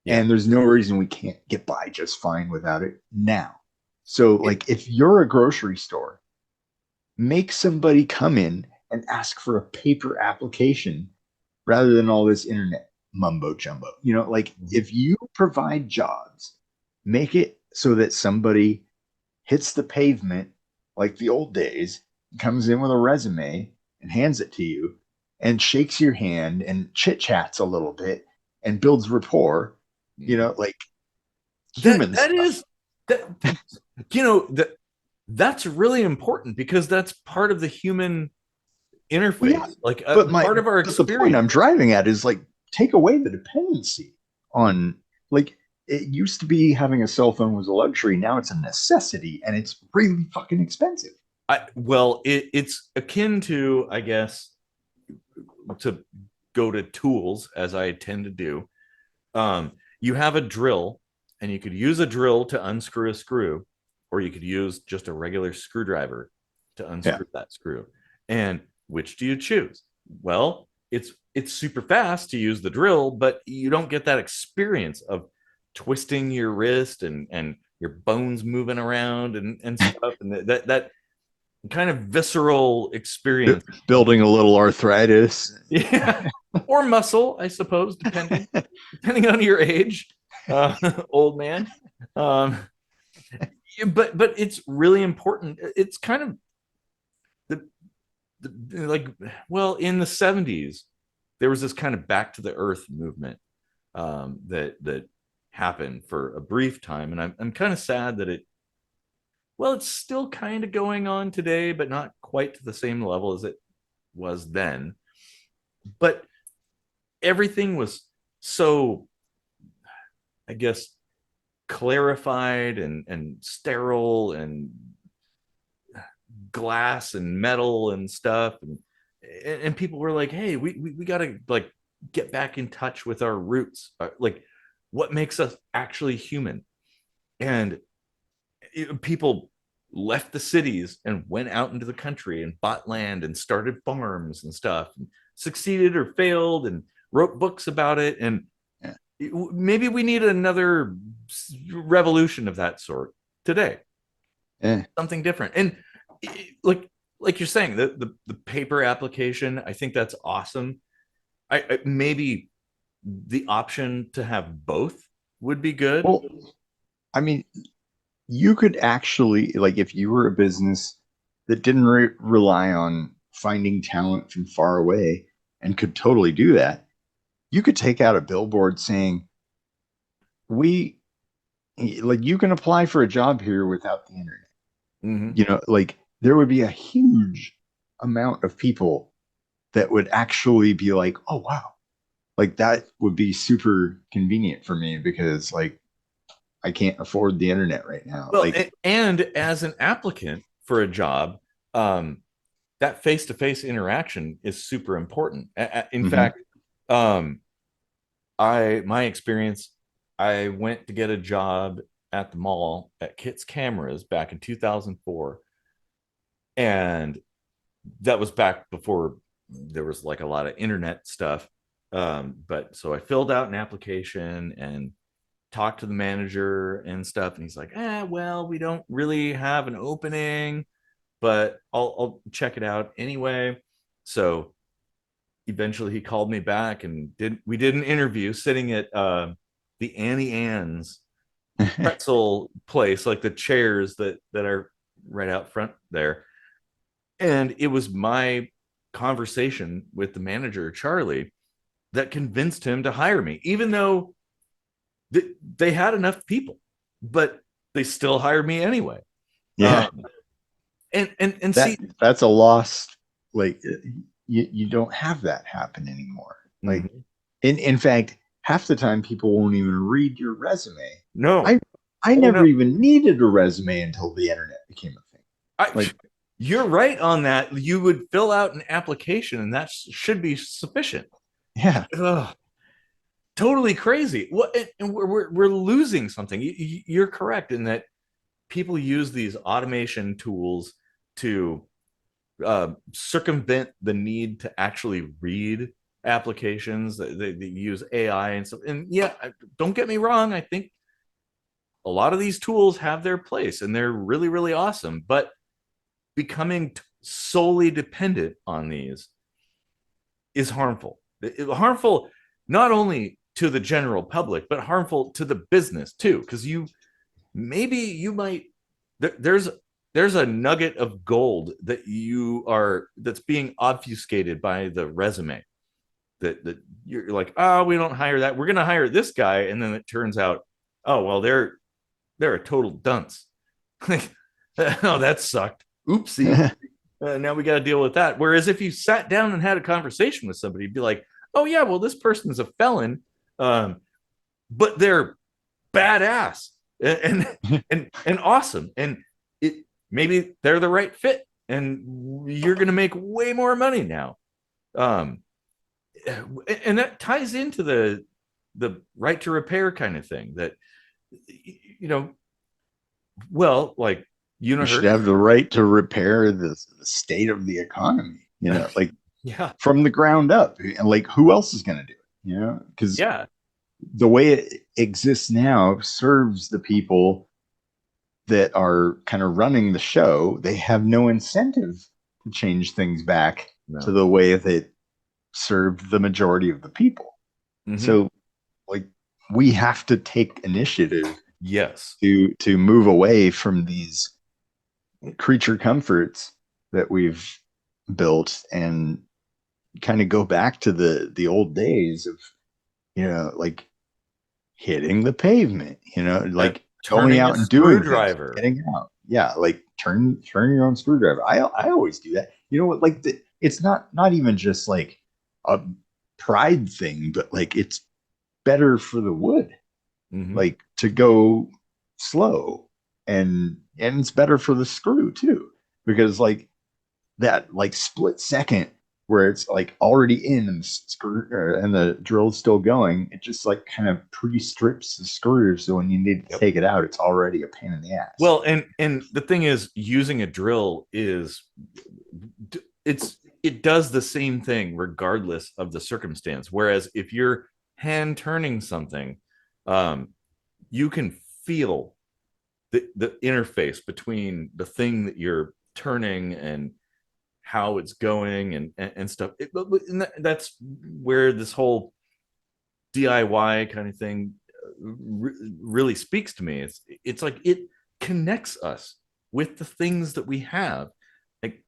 Yeah. And there's no reason we can't get by just fine without it now. So like if you're a grocery store, make somebody come in and ask for a paper application rather than all this internet mumbo jumbo. You know, like if you provide jobs, make it so that somebody hits the pavement like the old days, comes in with a resume and hands it to you and shakes your hand and chit chats a little bit and builds rapport, you know, like human stuff. That's really important because that's part of the human interface. Well, yeah, like part of our experience. The point I'm driving at is like take away the dependency on, like, it used to be having a cell phone was a luxury. Now it's a necessity, and it's really fucking expensive. It's akin to, I guess, to go to tools, as I tend to do. You have a drill, and you could use a drill to unscrew a screw, or you could use just a regular screwdriver to unscrew that screw. And which do you choose? Well, it's super fast to use the drill, but you don't get that experience of twisting your wrist and your bones moving around and stuff, and that kind of visceral experience. Building a little arthritis. Yeah. Or muscle, I suppose, depending on your age, old man. But it's really important. It's kind of in the 70s, there was this kind of back to the earth movement that happened for a brief time, and I'm kind of sad that it's still kind of going on today, but not quite to the same level as it was then. But everything was so, I guess, clarified and sterile and glass and metal and stuff, and people were like, hey, we gotta like get back in touch with our roots, like what makes us actually human. And people left the cities and went out into the country and bought land and started farms and stuff, and succeeded or failed and wrote books about it. And maybe we need another revolution of that sort today. Something different. And like you're saying, the paper application, I think that's awesome. I maybe the option to have both would be good. Well, I mean, you could actually, like, if you were a business that didn't rely on finding talent from far away and could totally do that, you could take out a billboard saying, you can apply for a job here without the internet. Mm-hmm. You know, like there would be a huge amount of people that would actually be like, oh, wow, like that would be super convenient for me because like I can't afford the internet right now. Well, and as an applicant for a job, that face-to-face interaction is super important. In fact, my experience, I went to get a job at the mall at Kit's Cameras back in 2004. And that was back before there was like a lot of internet stuff. But so I filled out an application and talked to the manager and stuff. And he's like, well, we don't really have an opening, but I'll check it out anyway. So eventually he called me back and we did an interview sitting at the Annie Ann's pretzel place, like the chairs that are right out front there. And it was my conversation with the manager, Charlie, that convinced him to hire me, even though they had enough people. But they still hired me anyway. Yeah. And that see, that's a lost, like, you don't have that happen anymore. Like, mhm. in fact, half the time people won't even read your resume. No, I oh never no, even needed a resume until the internet became a thing. I, Like, you're right on that. You would fill out an application, and that should be sufficient. yeah. Ugh, totally crazy. What? And we're losing something. You're correct in that people use these automation tools to circumvent the need to actually read applications. They use AI and stuff. And yeah, don't get me wrong. I think a lot of these tools have their place, and they're really, really awesome. But becoming solely dependent on these is harmful. Harmful not only to the general public, but harmful to the business too. Because maybe you might there's a nugget of gold that's being obfuscated by the resume. That you're like, oh, we don't hire that. We're going to hire this guy, and then it turns out, oh well, they're a total dunce. Oh, that sucked. Oopsie. Now we got to deal with that. Whereas if you sat down and had a conversation with somebody, you'd be like, oh yeah, well, this person is a felon, but they're badass and and awesome, and it maybe they're the right fit, and you're going to make way more money now. Um, and that ties into the right to repair kind of thing. That you know, well, like You should Unihertz, have the right to repair the state of the economy, like, yeah, from the ground up. And like, who else is going to do it? Because yeah, the way it exists now serves the people that are kind of running the show. They have no incentive to change things back to no, the way that served the majority of the people. mm-hmm. So, like, we have to take initiative Yes, to move away from these creature comforts that we've built and kind of go back to the old days of, like, hitting the pavement, like going turning a out and doing things, screwdriver. getting out. Yeah, like turn your own screwdriver. I always do that. You know what? Like, it's not even just like a pride thing, but like, it's better for the wood, Mm-hmm. like, to go slow, and it's better for the screw too, because like that, like, split second where it's like already in, and the screw and the drill's still going, it just like kind of pre-strips the screw, so when you need to Yep. take it out, it's already a pain in the ass. Well, and the thing is, using a drill it does the same thing regardless of the circumstance. Whereas if you're hand turning something, you can feel the interface between the thing that you're turning and how it's going and stuff. And that's where this whole DIY kind of thing really speaks to me. It's like it connects us with the things that we have. Like,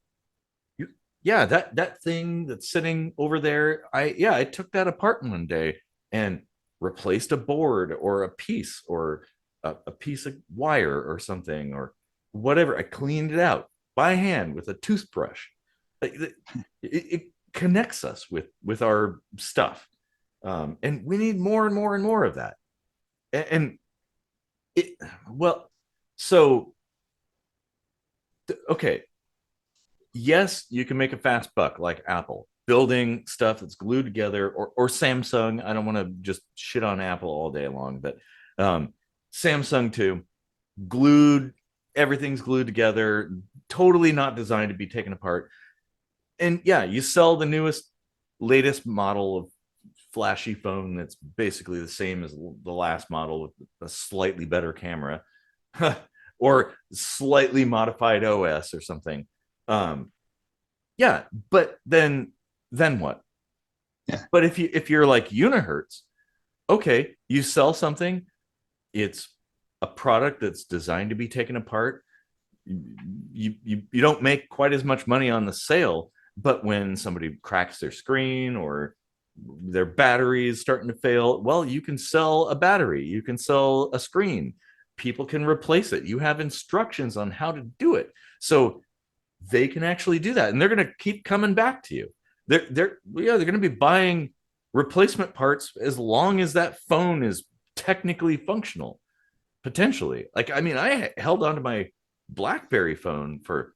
yeah, that thing that's sitting over there, I took that apart one day and replaced a board or a piece or a piece of wire or something or whatever. I cleaned it out by hand with a toothbrush. It connects us with our stuff, and we need more and more and more of that. And it, well, so okay, yes, you can make a fast buck like Apple building stuff that's glued together, or Samsung. I don't want to just shit on Apple all day long, but Samsung too, glued, everything's glued together, totally not designed to be taken apart. And yeah, you sell the newest, latest model of flashy phone that's basically the same as the last model with a slightly better camera or slightly modified OS or something. Yeah, but then what? Yeah. But if you're like Unihertz, okay, you sell something, it's a product that's designed to be taken apart. You don't make quite as much money on the sale, but when somebody cracks their screen or their battery is starting to fail, well, you can sell a battery, you can sell a screen, people can replace it. You have instructions on how to do it. So they can actually do that. And they're going to keep coming back to you. They're going to be buying replacement parts as long as that phone is technically functional, potentially. Like, I mean, I held on to my BlackBerry phone for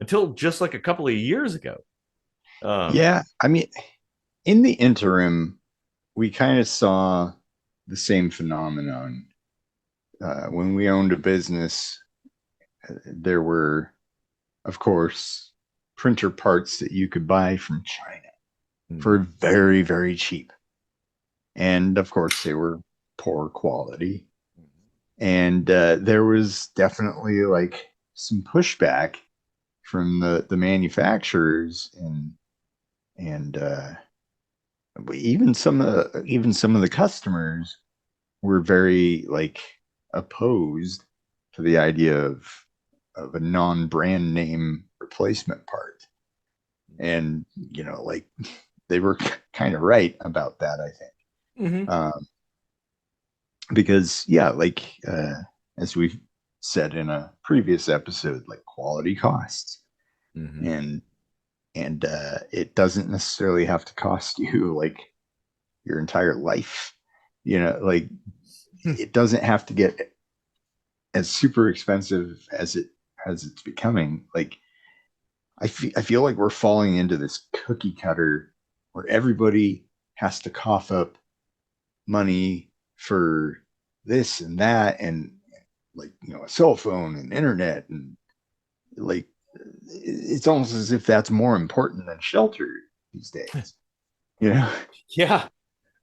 until just like a couple of years ago. Yeah, I mean, in the interim, we kind of saw the same phenomenon. When we owned a business, there were, of course, printer parts that you could buy from China for very, very cheap. And of course, they were poor quality. And there was definitely like some pushback from the manufacturers and even some of the customers were very like opposed to the idea of a non-brand name replacement part. And you know, like they were kind of right about that, I think. Because yeah, like as we've said in a previous episode, like quality costs. And it doesn't necessarily have to cost you like your entire life, you know, like it doesn't have to get as super expensive as it's becoming. Like I feel like we're falling into this cookie cutter where everybody has to cough up money for this and that, and like, you know, a cell phone and internet, and like it's almost as if that's more important than shelter these days, you know. Yeah,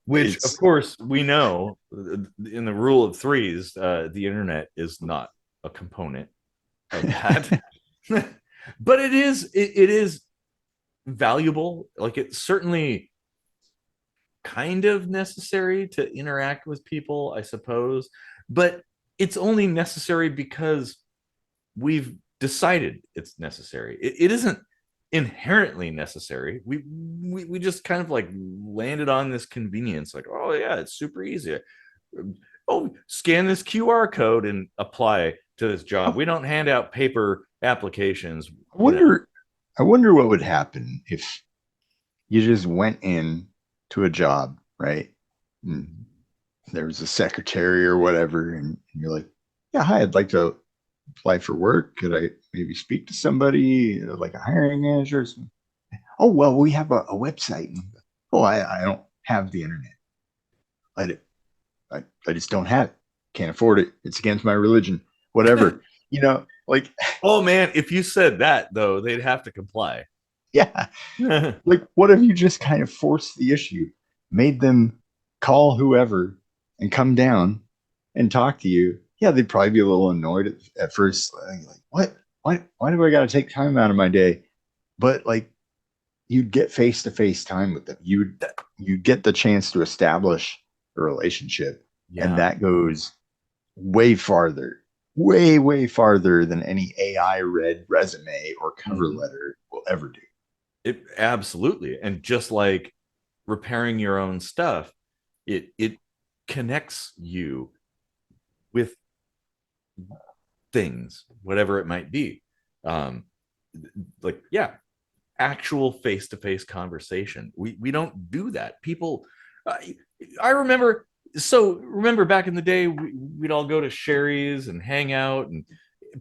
which of course we know in the rule of threes, the internet is not a component of that. But it is valuable. Like, it's certainly kind of necessary to interact with people, I suppose, but it's only necessary because we've decided it's necessary. It isn't inherently necessary. We just kind of like landed on this convenience, like, oh yeah, it's super easy. Oh, scan this QR code and apply to this job. We don't hand out paper applications. I wonder what would happen if you just went in to a job, right? And there was a secretary or whatever, and you're like, yeah, hi, I'd like to apply for work. Could I maybe speak to somebody like a hiring manager? Oh, well, we have a website. Oh, I don't have the internet. I just don't have it. Can't afford it. It's against my religion. Whatever. You know, like, oh man, if you said that though, they'd have to comply. Yeah. Like, what if you just kind of forced the issue, made them call whoever and come down and talk to you? Yeah, they'd probably be a little annoyed at first. Like, what? Why do I got to take time out of my day? But like, you'd get face-to-face time with them. You'd get the chance to establish a relationship. Yeah. And that goes way farther, way farther than any AI read resume or cover letter will ever do. It absolutely. And just like repairing your own stuff, it connects you with things, whatever it might be. Like, yeah, actual face-to-face conversation. We don't do that. People, I remember back in the day, we'd all go to Sherry's and hang out, and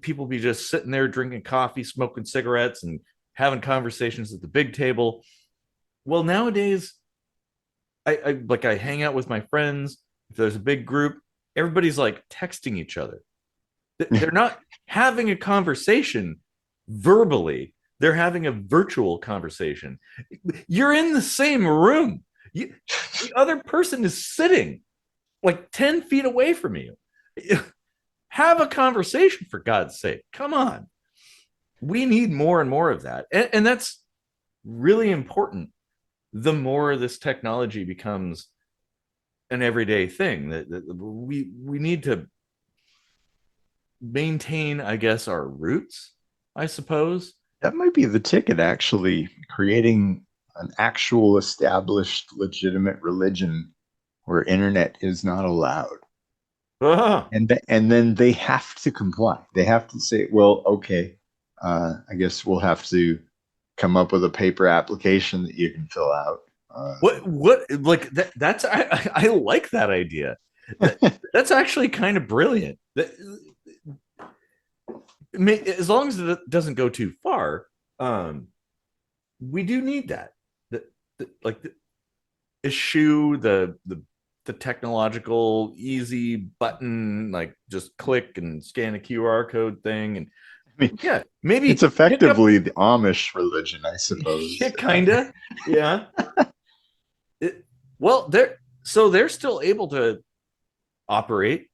people be just sitting there drinking coffee, smoking cigarettes, and having conversations at the big table. Well, nowadays, I hang out with my friends. If there's a big group, everybody's like texting each other. They're not having a conversation verbally. They're having a virtual conversation. You're in the same room. The other person is sitting like 10 feet away from you. Have a conversation, for God's sake. Come on. We need more and more of that. And that's really important. The more this technology becomes an everyday thing, that we need to maintain, I guess, our roots, I suppose. That might be the ticket, actually, creating an actual established legitimate religion where internet is not allowed. Ah, and then they have to comply. They have to say, well, okay, I guess we'll have to come up with a paper application that you can fill out. what like that's I like that idea. That that's actually kind of brilliant. As long as it doesn't go too far, um, we do need that. Like eschew the technological easy button, like just click and scan a QR code thing, and I mean, yeah, it's maybe pick up. effectively the Amish religion, I Yeah, suppose. kinda. Yeah. Well, they're still able to operate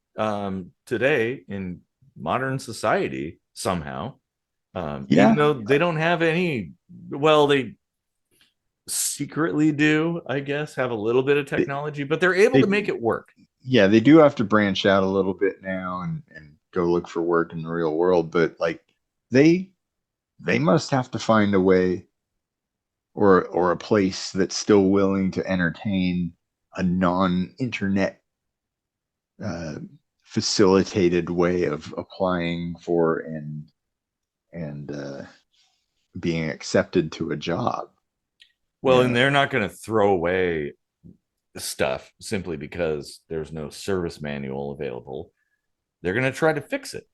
today in modern society somehow, even Yeah, though they don't have any. Well, they secretly do, I guess, have a little bit of they, technology, but they're able to they make it work. yeah, they do have to branch out a little bit now and go look for work in the real world, but like they they must have to find a way or a place that's still willing to entertain a non-internet uh, facilitated way of applying for and being accepted to a job. You Well, and know, they're not going to throw away stuff simply because there's no service manual available. They're going to try to fix it.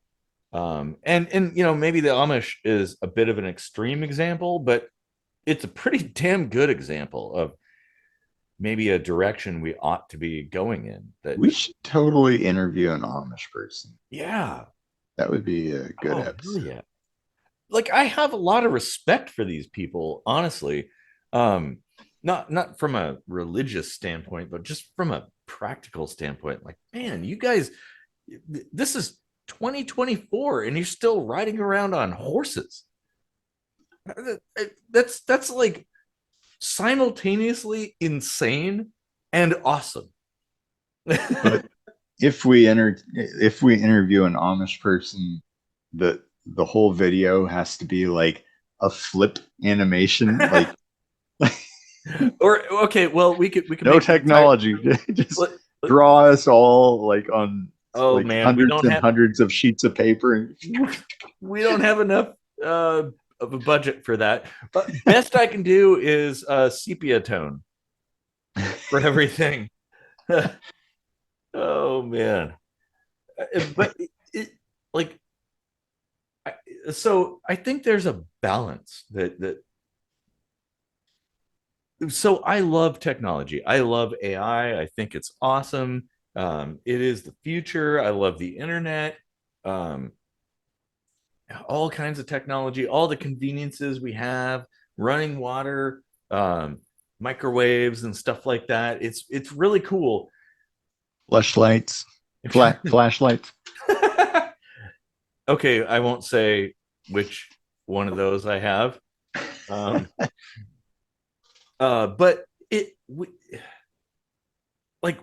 And maybe the Amish is a bit of an extreme example, but it's a pretty damn good example of maybe a direction we ought to be going in. That we should totally interview an Amish person. yeah, That would be a good oh hell episode. yeah. Like I have a lot of respect for these people, honestly. Um, not from a religious standpoint, but just from a practical standpoint. Like, man, you guys, this is 2024, and you're still riding around on horses. That's like simultaneously insane and awesome. But if we interview an Amish person, the whole video has to be like a flip animation, like Or okay, well, we could no make the entire. technology, just let- draw us all like on oh like man, hundreds and hundreds of sheets of paper. And we don't have enough of a budget for that. But best I can do is sepia tone for everything. Oh man. But like so I think there's a balance that so I love technology. I love AI. I think it's awesome. It is the future. I love the internet. Um, all kinds of technology, all the conveniences we have, running water, um, microwaves and stuff like that. It's really cool. flashlights, flashlights. Okay, I won't say which one of those I have. Um, but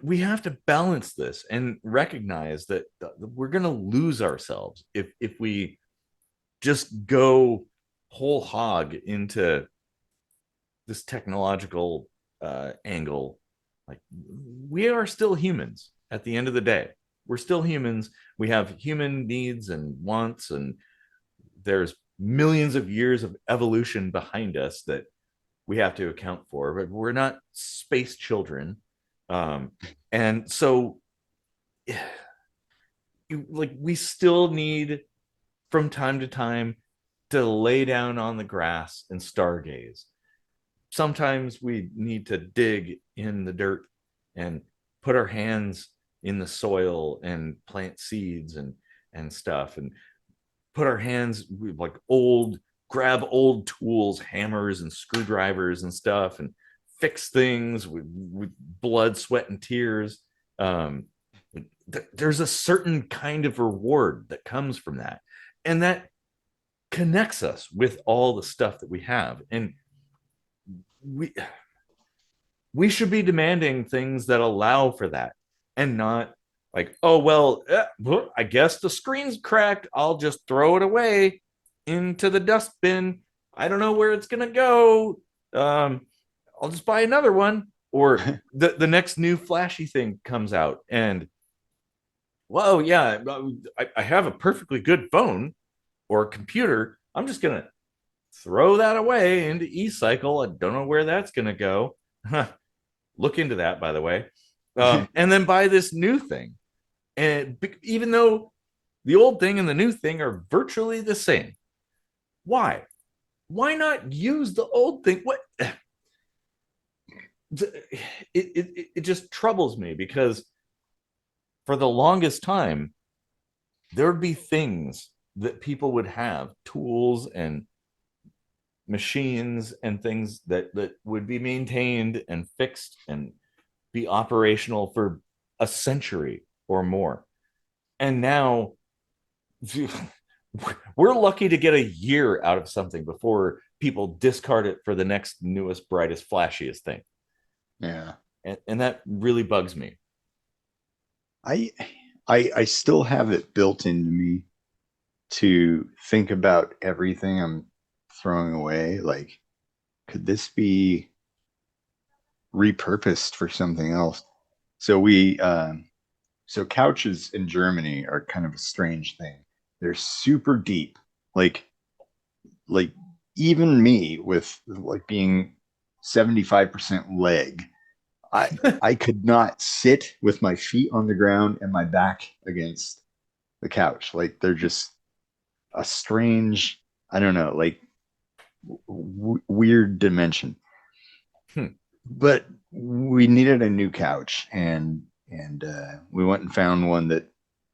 we have to balance this and recognize that we're going to lose ourselves if we just go whole hog into this technological angle. Like we are still humans at the end of the day. We're still humans. We have human needs and wants, and there's millions of years of evolution behind us that we have to account for, but we're not space children. um, and so like we still need from time to time to lay down on the grass and stargaze. Sometimes we need to dig in the dirt and put our hands in the soil and plant seeds and stuff, and put our hands like grab old tools, hammers and screwdrivers and stuff, and fix things with blood, sweat, and tears. Um, there's a certain kind of reward that comes from that, and that connects us with all the stuff that we have. And we we should be demanding things that allow for that, and not like, oh well, I guess the screen's cracked, I'll just throw it away into the dustbin. I don't know where it's gonna go. I'll just buy another one. Or the next new flashy thing comes out, and Well, yeah, I have a perfectly good phone or a computer. I'm just gonna throw that away into e-cycle. I don't know where that's gonna go. Look into that, by the way. And then buy this new thing. And even though the old thing and the new thing are virtually the same, why? Why not use the old thing? What? It just troubles me because for the longest time there would be things that people would have, tools and machines and things that would be maintained and fixed and be operational for a century or more. And now we're lucky to get a year out of something before people discard it for the next newest, brightest, flashiest thing. Yeah. And that really bugs me. I I still have it built into me to think about everything I'm throwing away. Like, could this be repurposed for something else? So so couches in Germany are kind of a strange thing. They're super deep. Like like even me with like being 75% leg, I I could not sit with my feet on the ground and my back against the couch. Like they're just a strange, I don't know, like weird dimension. Hmm. But we needed a new couch, and we went and found one that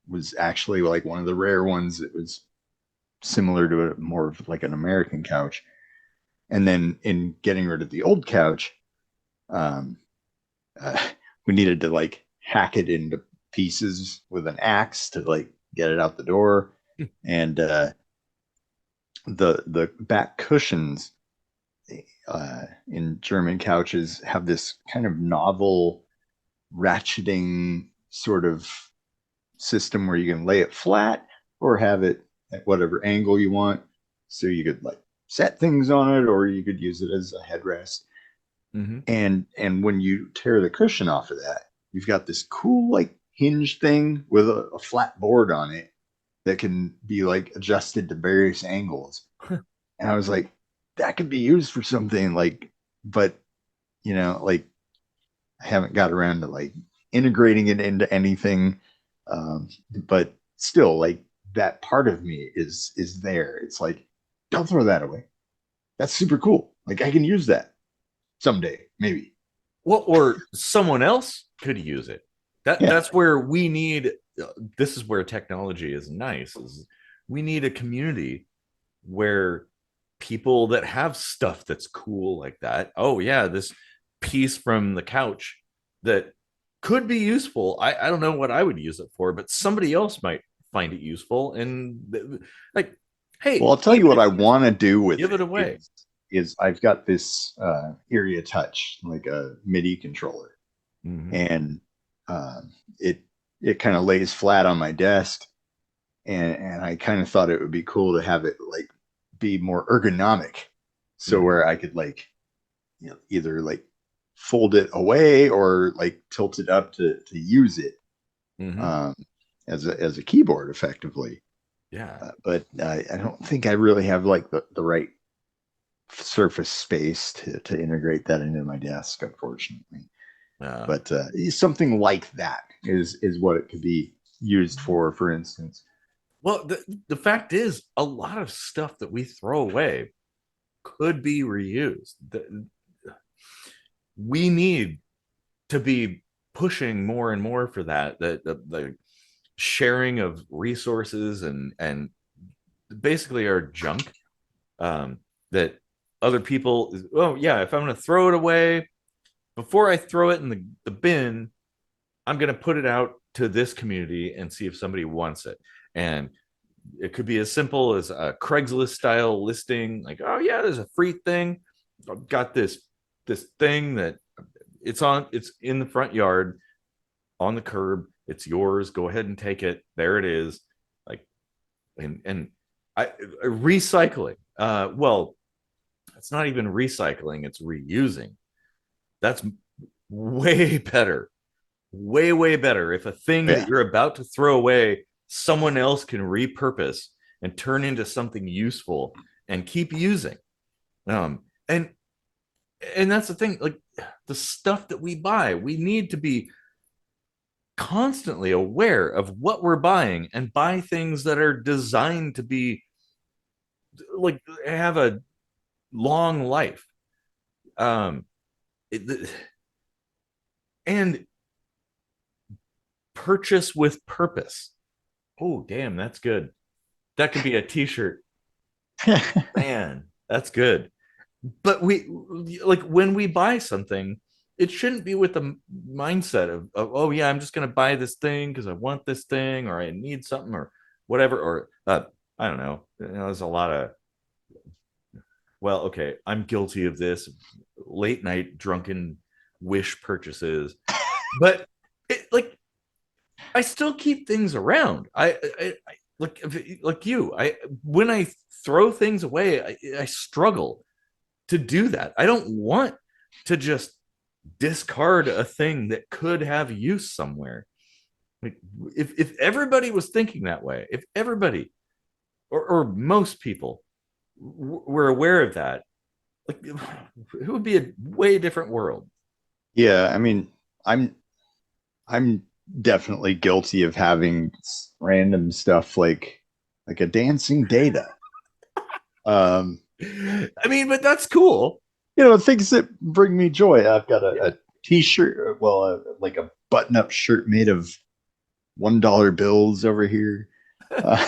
was actually like one of the rare ones that was similar to a more of like an American couch. And then in getting rid of the old couch, um, uh, we needed to like hack it into pieces with an axe to like get it out the door. And the back cushions in German couches have this kind of novel ratcheting sort of system where you can lay it flat or have it at whatever angle you want. So you could like set things on it, or you could use it as a headrest. Mm-hmm. And when you tear the cushion off of that, you've got this cool like hinge thing with a flat board on it that can be like adjusted to various angles. And I was like, that could be used for something like, but like I haven't got around to like integrating it into anything. But still, like that part of me is there. It's like, don't throw that away. That's super cool. Like I can use that someday, maybe. Well, or someone else could use it. Yeah. That's where we need. This is where technology is nice. Is we need a community where people that have stuff that's cool like that. Oh yeah, this piece from the couch that could be useful. I don't know what I would use it for, but somebody else might find it useful. And like, Well, hey, I'll tell you even what if I you just want to do with give it it away. is I've got this area touch, like a MIDI controller, Mm-hmm. and uh, it it kind of lays flat on my desk, and I kind of thought it would be cool to have it like be more ergonomic, so Mm-hmm. where I could like either like fold it away or like tilt it up to use it Mm-hmm. um, as a keyboard effectively. Yeah. But I don't think I really have like the right surface space to integrate that into my desk, unfortunately. Uh, But something like that is what it could be used for instance. well, the fact is, a lot of stuff that we throw away could be reused. We need to be pushing more and more for that. The sharing of resources and basically our junk that other people. Oh yeah, if I'm going to throw it away, before I throw it in the bin, I'm going to put it out to this community and see if somebody wants it. And it could be as simple as a Craigslist style listing, like, oh yeah, there's a free thing. I've got this thing that it's in the front yard on the curb. It's yours. Go ahead and take it. There it is. Like, and I recycling. Well, it's not even recycling, it's reusing. That's way better way better if a thing Yeah. that you're about to throw away, someone else can repurpose and turn into something useful and keep using. Um, and that's the thing, like the stuff that we buy, we need to be constantly aware of what we're buying and buy things that are designed to be like have a long life. Um, and purchase with purpose. Oh, damn, that's good. That could be a t-shirt. Man, that's good. But we like when we buy something, it shouldn't be with the mindset of oh yeah, I'm just gonna buy this thing because I want this thing or I need something or whatever. Or I don't know. There's a lot of well, okay, I'm guilty of this late night drunken wish purchases, but like I still keep things around. I like you. I when I throw things away, I struggle to do that. I don't want to just discard a thing that could have use somewhere. Like if everybody was thinking that way, if everybody or most people were aware of that, like it would be a way different world. Yeah, I mean, I'm I'm definitely guilty of having random stuff like a dancing data. Um, I mean, but that's cool. things that bring me joy. I've got a t-shirt, well, like a button-up shirt made of $1 bills over here. Uh,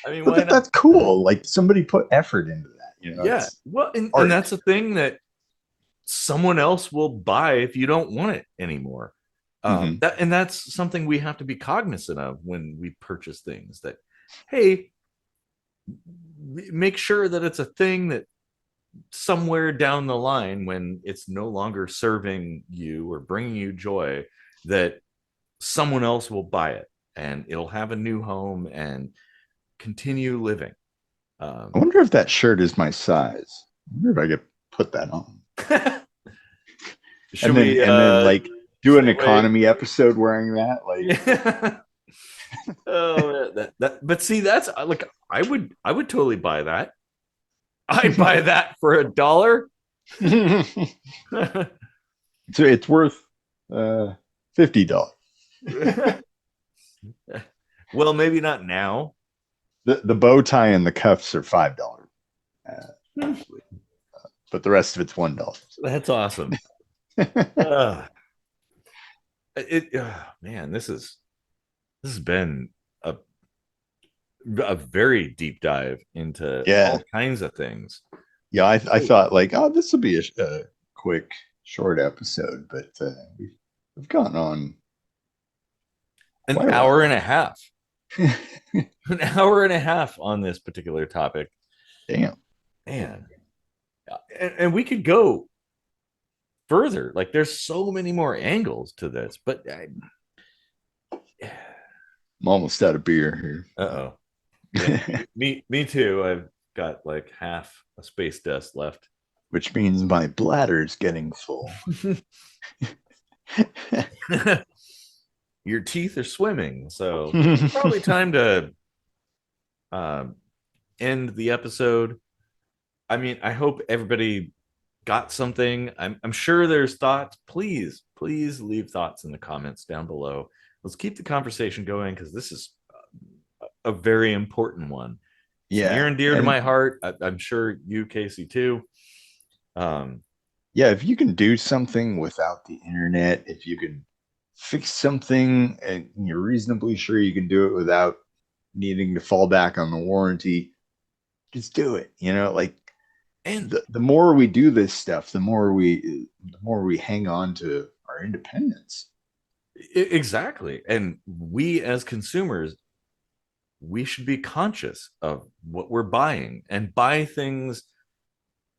I mean, but why not? that's cool. Like somebody put effort into that. Yeah. It's Well, and art. that's a thing that someone else will buy if you don't want it anymore. Mhm. That's something we have to be cognizant of when we purchase things. That hey, make sure that it's a thing that somewhere down the line, when it's no longer serving you or bringing you joy, that someone else will buy it and it'll have a new home and continue living. I wonder if that shirt is my size. I wonder if I could put that on. Should we And then like do an segue? economy episode wearing that. Like Yeah. Oh, but see, that's like I would totally buy that. I'd buy that for $1. so it's worth $50. Well, maybe not now. The bow tie and the cuffs are $5, actually, but the rest of it's $1. That's awesome. Man, this has been a very deep dive into Yeah, all kinds of things. yeah. I thought like, oh, this will be a quick, short episode, but we've gone on An quite a hour while. and a half. An hour and a half on this particular topic. Damn. Man. And we could go further. Like there's so many more angles to this, but I'm almost out of beer here. uh-oh. Yeah, me too. I've got like half a space dust left. Which means my bladder's getting full. Your teeth are swimming, so probably time to end the episode. I mean, I hope everybody got something. I'm sure there's thoughts. Please leave thoughts in the comments down below. Let's keep the conversation going because this is a very important one. It's Yeah. near and dear to my heart. I'm sure you, Casey, too. Yeah, if you can do something without the internet, if you can fix something and you're reasonably sure you can do it without needing to fall back on the warranty, just do it. Like And the more we do this stuff, the more we hang on to our independence. exactly. And we as consumers, we should be conscious of what we're buying and buy things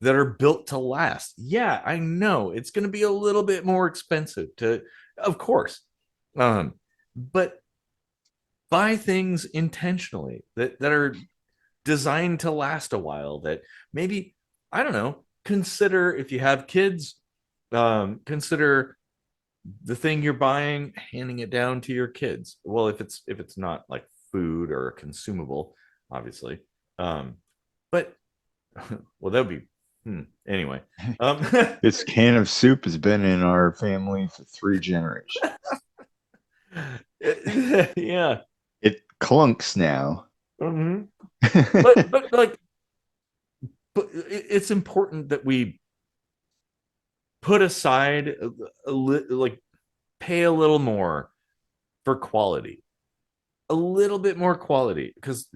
that are built to last. Yeah, I know it's going to be a little bit more expensive of course. But buy things intentionally that are designed to last a while, that maybe, I don't know, consider if you have kids, consider the thing you're buying, handing it down to your kids. Well, if it's not like food or a consumable, obviously. But well, that would be anyway. This can of soup has been in our family for 3 generations. Yeah. It clunks now. Mhm. But it's important that we put aside like pay a little more for quality, a little bit more quality, because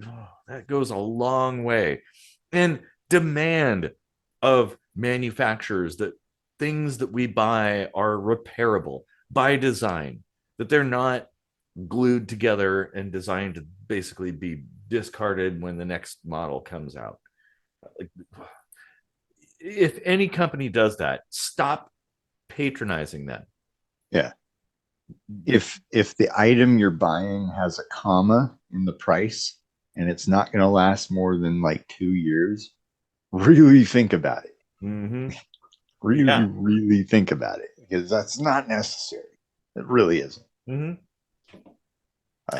that goes a long way. And demand of manufacturers that things that we buy are repairable by design, that they're not glued together and designed to basically be discarded when the next model comes out. Like, if any company does that, stop patronizing them. Yeah. If the item you're buying has a comma in the price and it's not going to last more than like 2 years, really think about it. Mm-hmm. Really think about it, because that's not necessary. It really isn't. Mm-hmm.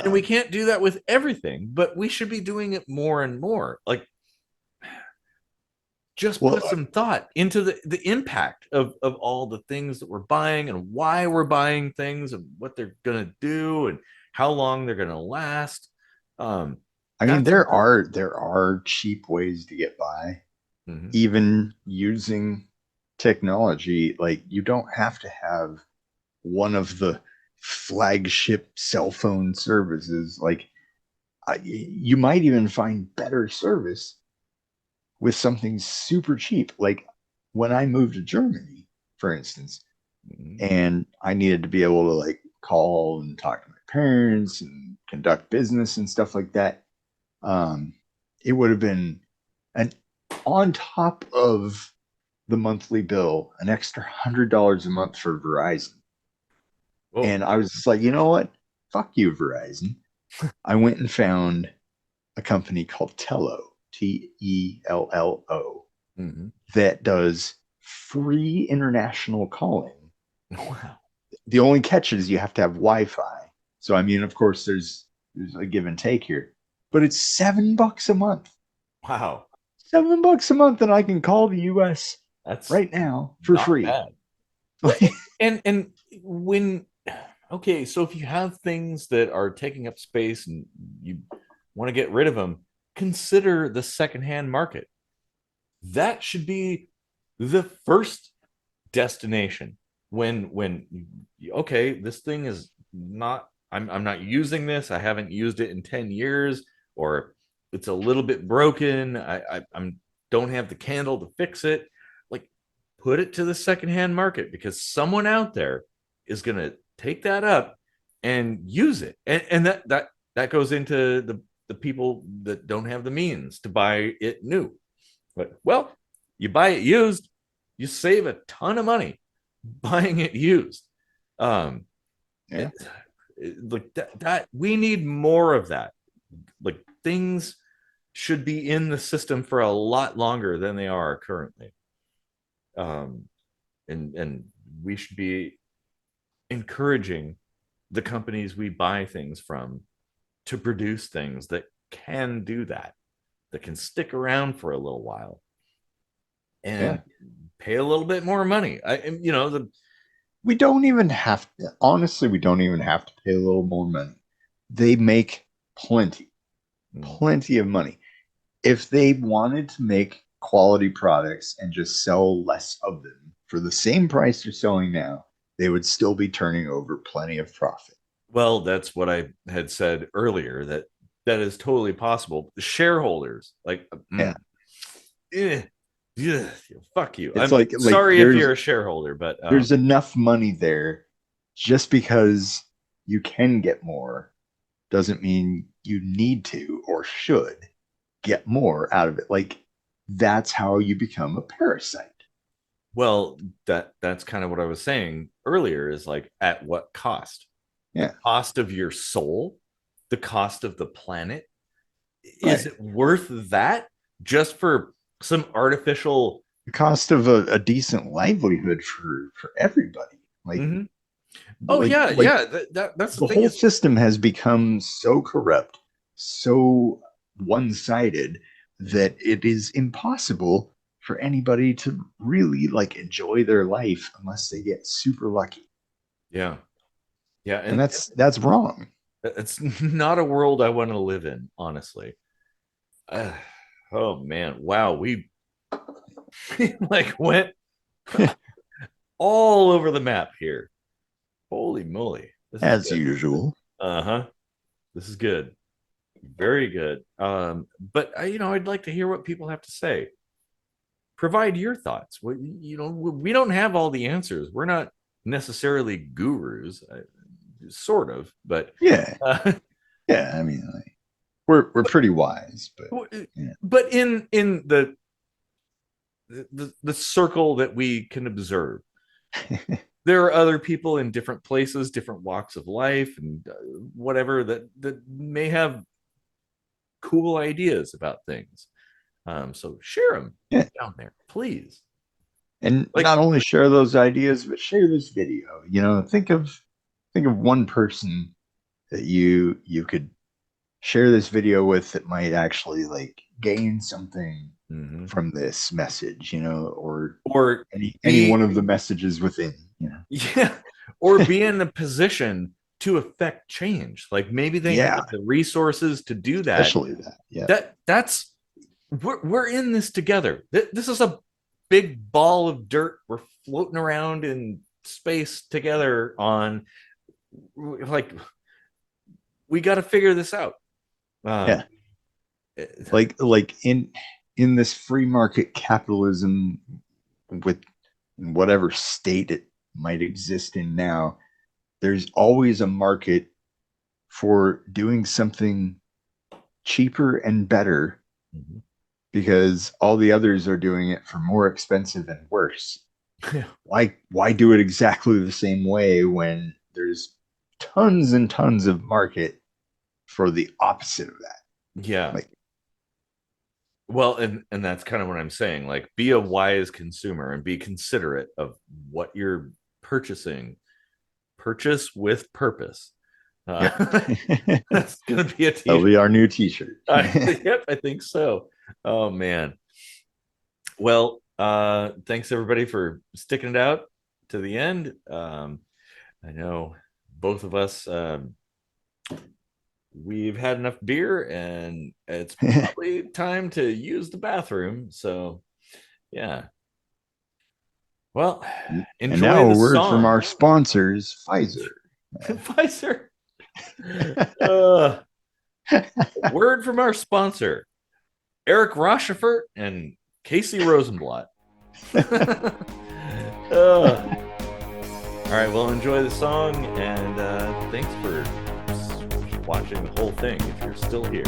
And we can't do that with everything, but we should be doing it more and more. Like, just put some thought into the impact of all the things that we're buying and why we're buying things and what they're going to do and how long they're going to last. I mean, there are cheap ways to get by, even using technology. Like, you don't have to have one of the flagship cell phone services. Like, you might even find better service with something super cheap. Like, when I moved to Germany, for instance, and I needed to be able to like call and talk to my parents and conduct business and stuff like that, it would have been an on top of the monthly bill, an extra $100 a month for Verizon. Whoa. And I was just like, you know what? Fuck you, Verizon. I went and found a company called Tello, Tello, that does free international calling. Wow. The only catch is you have to have Wi-Fi. So, I mean, of course, there's a give and take here, but it's $7 a month. Wow. $7 a month, and I can call the US right now for free. Bad. and when okay, so if you have things that are taking up space and you want to get rid of them, consider the secondhand market. That should be the first destination when okay, this thing is not, I'm not using this, I haven't used it in 10 years, or it's a little bit broken, I'm don't have the candle to fix it. Like, put it to the secondhand market, because someone out there is going to take that up and use it. And that goes into the people that don't have the means to buy it new. But, well, you buy it used, you save a ton of money buying it used. Like that we need more of that. Like, things should be in the system for a lot longer than they are currently. And we should be encouraging the companies we buy things from to produce things that can do that can stick around for a little while and pay a little bit more money. We don't even have to, honestly, we don't even have to pay a little more money. They make plenty of money. If they wanted to make quality products and just sell less of them for the same price they're selling now, they would still be turning over plenty of profit. Well, that's what I had said earlier, that is totally possible. The shareholders, like, fuck you. It's I'm sorry if you're a shareholder, but there's enough money there. Just because you can get more doesn't mean you need to or should get more out of it. Like, that's how you become a parasite. Well, that's kind of what I was saying earlier, is like, at what cost? Yeah. The cost of your soul, the cost of the planet. Is it worth that just for some artificial? The cost of a decent livelihood for everybody. Like, Oh Like, yeah, like yeah. That's the the thing whole is, system has become so corrupt, so one-sided that it is impossible for anybody to really like enjoy their life unless they get super lucky. yeah, yeah, And and that's wrong. it's not a world I want to live in, honestly. Uh, oh man, wow, we like went all over the map here. Holy moly, this is As good. usual. Uh-huh. This is good. Very good. But I'd like to hear what people have to say. Provide your thoughts. We don't have all the answers. We're not necessarily gurus, sort of, but Yeah. uh, Yeah. I mean, like, we're pretty wise, but yeah. but in the circle that we can observe, there are other people in different places, different walks of life, and whatever that may have cool ideas about things. So share them Yeah. down there, please. And Like, not only share those ideas, but share this video. Think of one person that you could share this video with that might actually like gain something mhm. from this message, or Or any be one of the messages within, yeah, or be in a position to affect change. Like maybe they Yeah, have the resources to do that. especially that. Yeah. That's we're in this together. This is a big ball of dirt. We're floating around in space together on like we got to figure this out. Yeah. Like in this free market capitalism, with whatever state it might exist in now, there's always a market for doing something cheaper and better Mhm. because all the others are doing it for more expensive and worse. Yeah. Why do it exactly the same way when there's tons and tons of market for the opposite of that? Yeah. Like, Well, and that's kind of what I'm saying. Like, be a wise consumer and be considerate of what you're purchasing. Purchase with purpose. yep. That's gonna be a That'll t-shirt. be our new t-shirt. Yep, I think so. Oh man. Well, thanks everybody for sticking it out to the end. I know both of us we've had enough beer and it's probably time to use the bathroom. So yeah. Well, And enjoy now the a word from song. our sponsors, Pfizer. Pfizer. Uh, word from our sponsor, Eric Rochefort and Casey Rosenblatt. All right, well, enjoy the song, and thanks for watching the whole thing if you're still here.